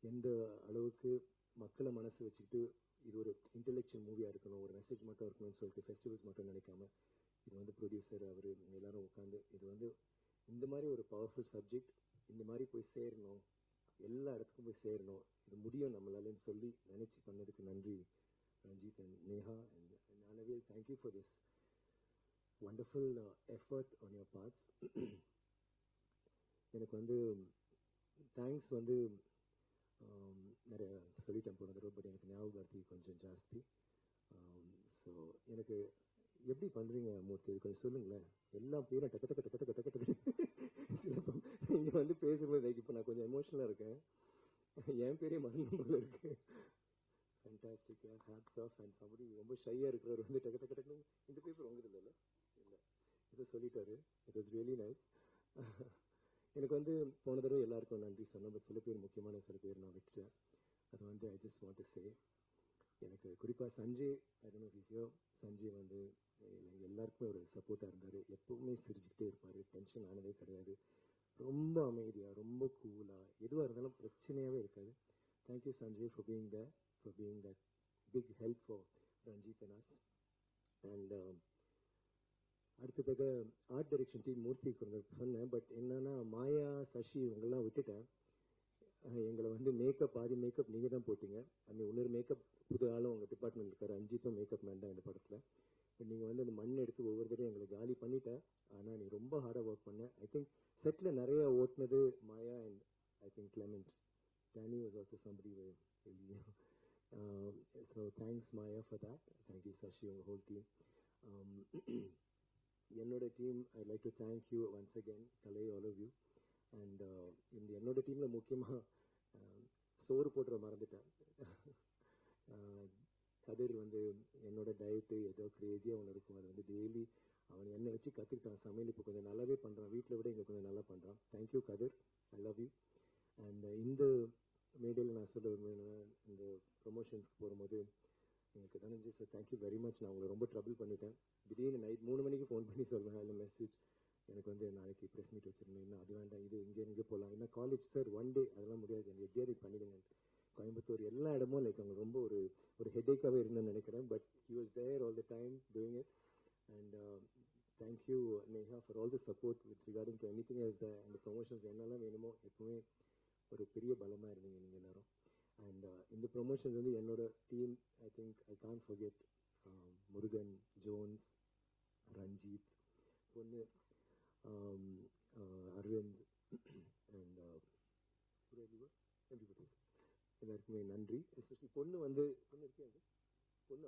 Speaker 9: எந்த அளவுக்கு மக்களை மனசு வச்சுக்கிட்டு இது ஒரு இன்டெலெக்சுவல் மூவியா இருக்கணும், ஒரு மெசேஜ் மட்டும் இருக்கணும்னு சொல்லிட்டு ஃபெஸ்டிவல்ஸ் மட்டும் நினைக்காம இது வந்து ப்ரொடியூசர் அவரு எல்லாரும் உட்காந்து இது வந்து இந்த மாதிரி ஒரு பவர்ஃபுல் சப்ஜெக்ட் இந்த மாதிரி போய் சேரணும், எல்லா இடத்துக்கும் போய் சேரணும், இது முடியும் நம்மளாலன்னு சொல்லி நினைச்சு பண்ணதுக்கு நன்றி Ranjith and Neha and Gnanavel. Thank you for this wonderful effort on your parts. எனக்கு வந்து தேங்க்ஸ் வந்து நிறைய சொல்லிட்டேன் போன தடவை, பட் எனக்கு ஞாபகப்படுத்தி கொஞ்சம் ஜாஸ்தி. ஸோ எனக்கு எப்படி பண்றீங்க மூர்த்தி, இது கொஞ்சம் சொல்லுங்களேன். எல்லா பேரும் டக்கு டக்கு டக்கு டக்கு டக்கு டக்கு இங்க வந்து பேசும்போது இப்போ நான் கொஞ்சம் எமோஷனலா இருக்கேன். என் பேரே மறந்து போல இருக்கு. Fantastic, hats off. And somebody ரொம்ப ஷையா இருக்கிறவர் வந்து டக்கு டக்கு டக்கு இந்த பேப்பர் உங்க இல்ல இதை சொல்லிட்டாரு. It was really nice. எனக்கு வந்து போன தடவை எல்லாருக்கும் நன்றி சொன்னேன், பட் சில பேர் முக்கியமான சில பேர் நான் விட்டுட்டேன். அது வந்து I just want to say, எனக்கு குறிப்பாக சஞ்சய், சஞ்சய் வந்து எல்லாருக்குமே ஒரு சப்போர்ட்டாக இருந்தார். எப்பவுமே சிரிச்சுக்கிட்டே இருப்பார், டென்ஷன் ஆனதே கிடையாது, ரொம்ப அமைதியாக, ரொம்ப கூலாக, எதுவாக இருந்தாலும் பிரச்சனையாகவே இருக்காது. Thank you Sanjay for being there, for being that big help for Ranjith and us. And அடுத்ததாக ஆர்ட் டைரக்ஷன் டீம் மூர்த்தி கொஞ்சம் சொன்னேன், பட் என்னன்னா மாயா, சசி இவங்கெல்லாம் விட்டுட்டேன். எங்களை வந்து மேக்கப், ஆதி மேக்கப் நீங்கள் தான் போட்டீங்க. அந்த இன்னொரு மேக்கப் புது ஆளும் உங்கள் டிபார்ட்மெண்ட் இருக்காரு, அஞ்சித்தும் மேக்கப் மேன் தான் இந்த படத்தில். இப்போ நீங்கள் வந்து அந்த மண் எடுத்து ஒவ்வொரு தடையும் எங்களை காலி பண்ணிட்டேன். ஆனால் நீ ரொம்ப ஹார்டாக ஒர்க் பண்ண. ஐ திங்க் செட்டில் நிறைய ஓட்டினது Maya and I think Clement. Danny was also somebody. So thanks Maya for that. Thank you Sasi, உங்கள் ஹோல் டீம். என்னோட team, I like to thank you once again, Kalai, all of you. And இந்த என்னோட டீமில் முக்கியமாக சோறு போட்டுற மறந்துட்டேன். கதிர் வந்து என்னோட டயட்டு ஏதோ கிரேஸியாக ஒன்று இருக்கும், அது வந்து டெய்லி அவன் என்னை வச்சு கற்றுக்கிட்டான் சமையல். இப்போ கொஞ்சம் நல்லாவே பண்ணுறான், வீட்டில் விட இங்கே கொஞ்சம் நல்லா பண்ணுறான். Thank you Kathir, I love you. And இந்த மேடையில் நான் சொல்ல விரும்புகிறேன், இந்த ப்ரொமோஷன்ஸ்க்கு போகும்போது எனக்கு Dhananjay sir thank you very much. நான் உங்களை ரொம்ப ட்ரபிள் பண்ணிட்டேன். திடீர்னு நைட் 3 மணிக்கு ஃபோன் பண்ணி சொல்வேன், அதில் மெசேஜ் எனக்கு வந்து நாளைக்கு ப்ரெஸ் மீட் வச்சுருந்தேன், இன்னும் அது வேண்டாம், இது இங்கே போகலாம், என்ன காலேஜ் சார் 1 டே அதெல்லாம் முடியாது, எனக்கு எப்படியாவது பண்ணிடுங்க. கோயம்புத்தூர் எல்லா இடமும் லைக் அவங்க ரொம்ப ஒரு ஹெட்டேக்காகவே இருந்தேன்னு நினைக்கிறேன். But he was there all the time doing it. And thank you Neha for all the support with regarding to anything as அந்த ப்ரொமோஷன்ஸ் என்னெல்லாம் வேணுமோ எப்பவுமே ஒரு பெரிய பலமாக இருந்தீங்க நீங்கள் எல்லாரும். அண்ட் இந்த ப்ரொமோஷன்ஸ் வந்து என்னோட team, I think I can't forget Murugan, Jones, Ranjith, Ponnu, Aravind and everybody, எல்லாருக்குமே நன்றி. எஸ்பெஷலி பொண்ணு வந்து பொண்ணு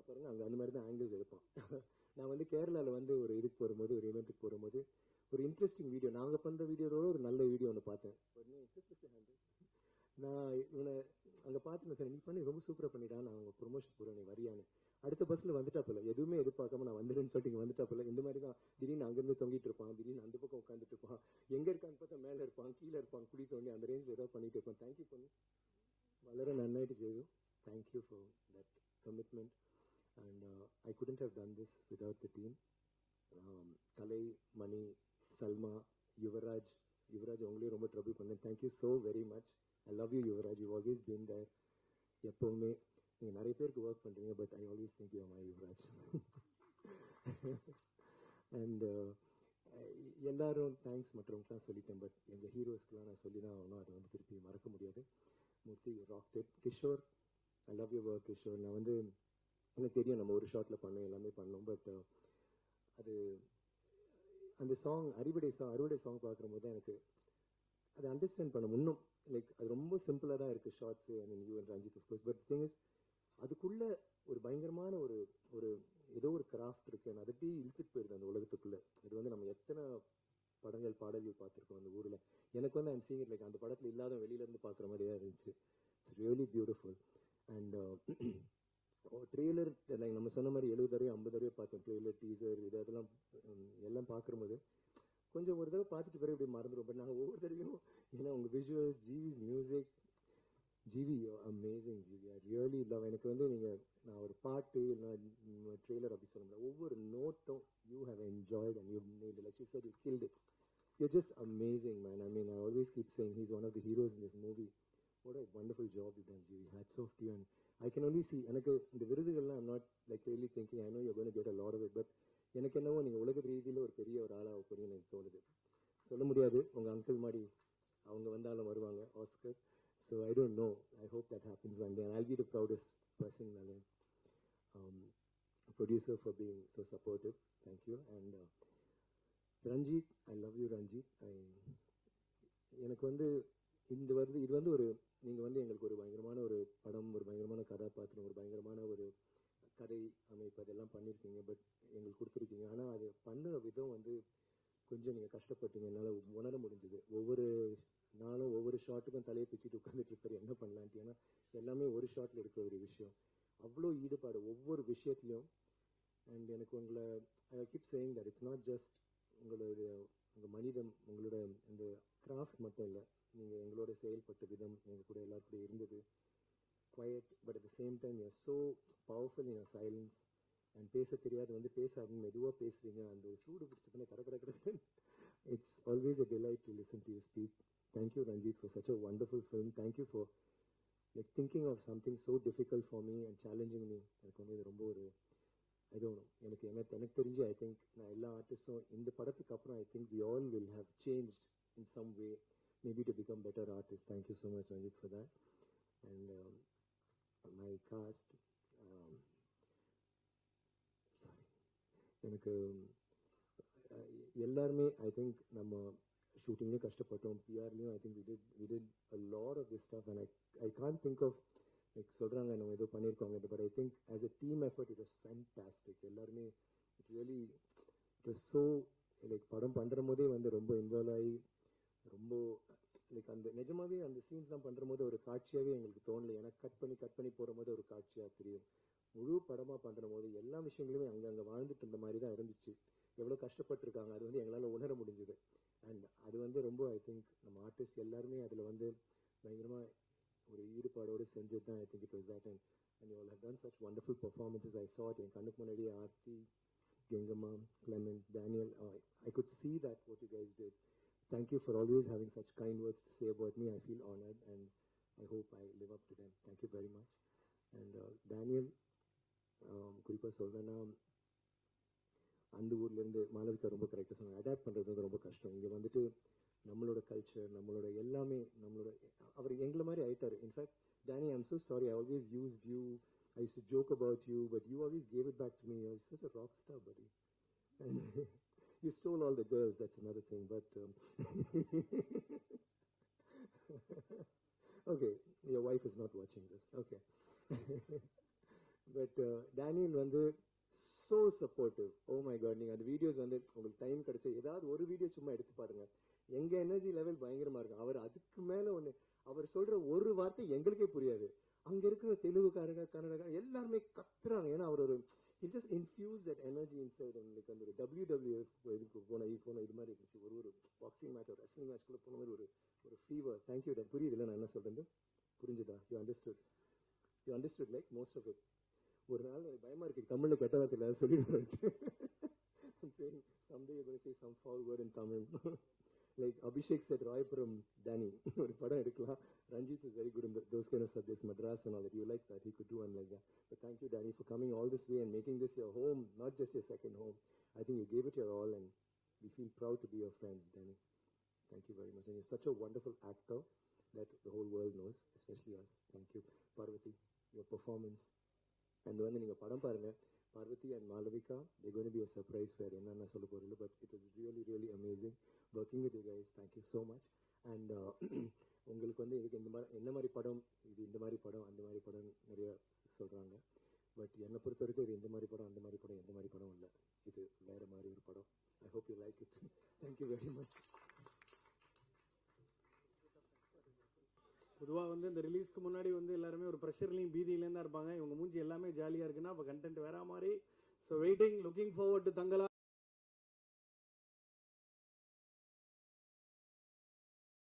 Speaker 9: பாருங்க, அங்கே அந்த மாதிரி தான் ஆங்கிள்ஸ் எடுப்பான். நான் வந்து கேரளாவில் வந்து ஒரு இதுக்கு போகும்போது, ஒரு ஈவெண்ட்டுக்கு போகும்போது ஒரு இன்ட்ரெஸ்டிங் வீடியோ, நாங்கள் பண்ணுற வீடியோவோட ஒரு நல்ல வீடியோ ஒன்று பார்த்தேன். நான் இவனை அங்கே பார்த்துன்னு சார், நீ பண்ணி ரொம்ப சூப்பராக பண்ணிட்டான், நான் அவங்க ப்ரொமோஷன் போகிறேன், நீ வரியான்னு. அடுத்த பஸ்ஸில் வந்துட்டாப்பில்ல, எதுவுமே எதிர்பார்க்காம நான் வந்துடுன்னு சொல்லிட்டு இங்கே வந்துட்டாப்பில்ல. இந்த மாதிரி தான் திடீர்னு அங்கேருந்து தொங்கிட்டு இருப்பான், திடீர்னு அந்த பக்கம் உட்காந்துட்டு இருப்பான், எங்கே இருக்கான்னு பார்த்தா மேலே இருப்பான், கீழே இருப்பான், குடி தோண்டி அந்த ரேஞ்சில் ஏதாவது பண்ணிட்டு இருப்பான். தேங்க்யூ பண்ணி വളരെ നന്നായിട്ട് ചെയ്തു. Thank you for that commitment. And I couldn't have done this without the team. Kalai, Mani, Salma, Yuvraj only ரொம்ப trouble பண்ணேன். Thank you so very much. I love you Yuvraj. You've always been there. எப்பவுமே நீங்கள் நிறைய பேருக்கு work பண்ணுறீங்க, but I always think you are my Yuvaraj. And எல்லாரும் thanks மற்றவங்களுக்குலாம் சொல்லிட்டேன், பட் எங்கள் ஹீரோஸ்க்கெலாம் நான் சொல்லி தான் ஆகணும், அதை வந்து திருப்பி மறக்க முடியாது. Murthy rocked it. Kishore, I love you work Kishore. நான் வந்து எனக்கு தெரியும் நம்ம ஒரு ஷாட்டில் பண்ணோம், எல்லாமே பண்ணோம், பட் அது அந்த சாங் அறுவடை சாங் பார்க்கும்போது தான் எனக்கு அதை அண்டர்ஸ்டாண்ட் பண்ண இன்னும் லைக் அது ரொம்ப சிம்பிளாக தான் இருக்குது shorts. I mean you and Ranjith of course, but thing is அதுக்குள்ளே ஒரு பயங்கரமான ஒரு ஏதோ ஒரு கிராஃப்ட் இருக்குது. அதை எப்படி இழுத்துட்டு போயிடுது அந்த உலகத்துக்குள்ளே. அது வந்து நம்ம எத்தனை படங்கள் பாடல்கள் பார்த்துருக்கோம் அந்த ஊரில். எனக்கு வந்து ஐம் சீங் இட் லைக் அந்த படத்தில் இல்லாத வெளியிலேருந்து பார்க்குற மாதிரி தான் இருந்துச்சு. It's really beautiful. And trailer like நம்ம சொன்ன மாதிரி 70 தடவை 50 தடவை பார்த்தோம். ட்ரெய்லர், டீசர், இதெல்லாம் எல்லாம் பார்க்கும்போது கொஞ்சம் ஒரு தடவை பார்த்துட்டு பிறகு இப்படி மறந்துடும். பட் நாங்கள் ஒவ்வொரு தடவையும் ஏன்னா உங்கள் visuals, GV's music, GV amazing GV, I really love. எனக்கு வந்து நீங்கள் நான் ஒரு பாட்டு நான் ட்ரெய்லர் அப்படி சொல்ல முடியாது, ஒவ்வொரு நோட்டும் you have enjoyed and you made like you set you killed it. You're just amazing, man. I mean, I always keep saying he's one of the heroes in this movie. What a wonderful job you've done, Jivi. Hats off to you. And I can only see, எனக்கு இந்த விருதுகள்லாம் I'm not like really thinking, I know you're going to get a lot of it, but எனக்கு என்னவோ நீங்கள் உலக ரீதியில் ஒரு பெரிய ஒரு ஆளாக போறீங்கன்னு எனக்கு தோணுது. சொல்ல முடியாது, உங்கள் அங்கிள் மாதிரி அவங்க வந்தாலும் வருவாங்க, Oscar. So I don't know. I hope that happens one day. And I'll be the proudest person, producer, for being so supportive. Thank you. And Ranjith, I love you Ranjith. எனக்கு வந்து இது வந்து ஒரு நீங்கள் வந்து எங்களுக்கு ஒரு பயங்கரமான ஒரு படம், ஒரு பயங்கரமான கதாபாத்திரம், ஒரு பயங்கரமான ஒரு கதை அமைப்பு அதெல்லாம் பண்ணியிருக்கீங்க, பட் எங்களுக்கு கொடுத்துருக்கீங்க. ஆனால் அது பண்ணுற விதம் வந்து கொஞ்சம் நீங்கள் கஷ்டப்பட்டீங்க, என்னால் உணர முடிஞ்சது. ஒவ்வொரு நாளும் ஒவ்வொரு ஷாட்டுக்கும் தலையை பிச்சுட்டு உட்காந்துட்டு இருப்பார் என்ன பண்ணலான்ட்டு. ஏன்னா எல்லாமே ஒரு ஷாட்டில் இருக்கிற ஒரு விஷயம், அவ்வளோ ஈடுபாடு ஒவ்வொரு விஷயத்துலையும். அண்ட் எனக்கு உங்களை I keep saying that it's not just உங்கள் மனிதம், உங்களோட இந்த கிராஃப்ட் மட்டும் இல்லை, நீங்கள் எங்களோட செயல்பட்ட விதம், எங்கள் கூட எல்லாருக்கூட இருந்தது, quiet, but at the same time you're so powerful in your silence. And பேச தெரியாது வந்து பேசாது, மெதுவாக பேசுறீங்க, அந்த சூடு பிடிச்சப்பனே கடை. It's always a delight to listen to you speak. Thank you, Ranjit, for such a wonderful film. Thank you for like thinking of something so difficult for me and challenging me. எனக்கு வந்து இது ரொம்ப ஒரு I don't know, எனக்கு தெரிஞ்சு I think நான் எல்லா ஆர்டிஸ்டும் இந்த படத்துக்கு அப்புறம் I think we all will have changed in some way, maybe to become better artists. Thank you so much, Ranjit, for that. And my cast, sorry, எனக்கு எல்லாருமே I think நம்ம ஷூட்டிங்லேயும் கஷ்டப்பட்டோம், பிஆர்லேயும் I think we did a lot of this stuff, and I can't think of like சொல்கிறாங்க நம்ம ஏதோ பண்ணியிருக்கோங்க, but I think as a team effort it was fantastic. எல்லாருமே it was so like படம் பண்ணுற போதே வந்து ரொம்ப இன்வால்வ் ஆகி ரொம்ப லைக் அந்த நிஜமாவே அந்த சீன்ஸ்லாம் பண்ணுற போது ஒரு காட்சியாகவே எங்களுக்கு தோணலை. ஏன்னா கட் பண்ணி போகிற போது ஒரு காட்சியாக தெரியும். முழு படமாக பண்ணுற போது எல்லா விஷயங்களுமே அங்கே வாழ்ந்துட்டு இருந்த மாதிரி தான் இருந்துச்சு. எவ்வளோ கஷ்டப்பட்டுருக்காங்க அது வந்து எங்களால் உணர முடிஞ்சுது. அண்ட் அது வந்து ரொம்ப ஐ திங்க் நம்ம ஆர்டிஸ்ட் எல்லாருமே அதில் வந்து பயங்கரமாக ஒரு ஈடுபாடோடு செஞ்சது தான். I think it was that. And you all have done such wonderful performances. I saw it என் கண்ணுக்கு முன்னாடியே Aarthi, Gengamma, Clement, Daniel. I could see that what you guys did. Thank you for always having such kind words to say about me. I feel honored and I hope I live up to them. Thank you very much. And Daniel, குறிப்பாக சொல்கிறேன்னா அந்த ஊர்லேருந்து மாளவிகா ரொம்ப கரெக்டாக சொன்னாங்க, adapt பண்ணுறது வந்து ரொம்ப கஷ்டம். இங்கே வந்துட்டு நம்மளோட கல்ச்சர், நம்மளோட எல்லாமே நம்மளோட அவர் எங்களை மாதிரி ஆயிட்டாரு. In fact Danny, I'm so sorry, I always used you, I used to joke about you, but you always gave it back to me. You're such a rock star, buddy. And you stole all the girls, that's another thing, but okay, your wife is not watching this, okay. But Daniel வந்து so supportive. Oh my god, நீங்க அந்த videos வந்து உங்களுக்கு time கிடைச்சா ஏதாவது ஒரு video சும்மா எடுத்து பாருங்க. எங்க எனர்ஜி லெவல் பயங்கரமா இருக்கு. அவர் அதுக்கு மேல ஒண்ணு, அவர் சொல்ற ஒரு வார்த்தை எங்களுக்கே புரியாது. அங்க இருக்கிற தெலுங்குக்காரங்க, கன்னடக்காரங்க எல்லாருமே கத்துறாங்க. ஏன்னா அவர் ஒரு he just infused that energy inside him. like அந்த WWF இதுக்கு போன இது மாதிரி இருந்துச்சு. ஒரு பாக்ஸிங் மேட்ச், ஒரு ரெஸ்லிங் மேட்ச் கூட போன மாதிரி ஒரு ஃபீவர். தேங்க்யூ. புரியுது இல்லை நான் என்ன சொல்றேன்? புரிஞ்சுதா? You understood like most of it. ஒரு நாள் பயமா இருக்கு தமிழ்ல கெட்ட வார்த்தை சொல்லிடுறேன். someday you're going to say some foul word in Tamil. Like Abhishek said, Royapuram Danny. ஒரு படம் எடுக்கலாம். Ranjit is very good in those kind of subjects, Madras and all that. You like that? He could do one like that. But thank you, Danny, for coming all this way and making this your home, not just your second home. I think you gave it your all, and we feel proud to be your friends, Danny. Thank you very much. And you're such a wonderful actor that the whole world knows, especially us. Thank you. Parvati, your performance. And when நீங்க படம் பாருங்க, Parvati and Malavika, they're going to be a surprise for என்னன்னா சொல்ல போறீங்க. But it was really amazing working with you guys. Thank you so much. And உங்களுக்கு வந்து இதுக்கு என்ன மாதிரி படம், இது இந்த மாதிரி படம், அந்த மாதிரி படம் நிறைய சொல்றாங்க. பட் என்னை பொறுத்த வரைக்கும் இது இந்த மாதிரி படம், அந்த மாதிரி படம், எந்த மாதிரி படம் இல்லை. இது வேற மாதிரி ஒரு படம். I hope you like it. Thank you very much.
Speaker 3: பொதுவாக வந்து இந்த ரிலீஸ்க்கு முன்னாடி வந்து எல்லாருமே ஒரு ப்ரெஷர்லையும் பீதியிலேயும் தான் இருப்பாங்க. இவங்க மூஞ்சி எல்லாமே ஜாலியாக இருக்குன்னா அப்போ கண்டென்ட் வேற மாதிரி. So waiting, looking forward to தங்கலா.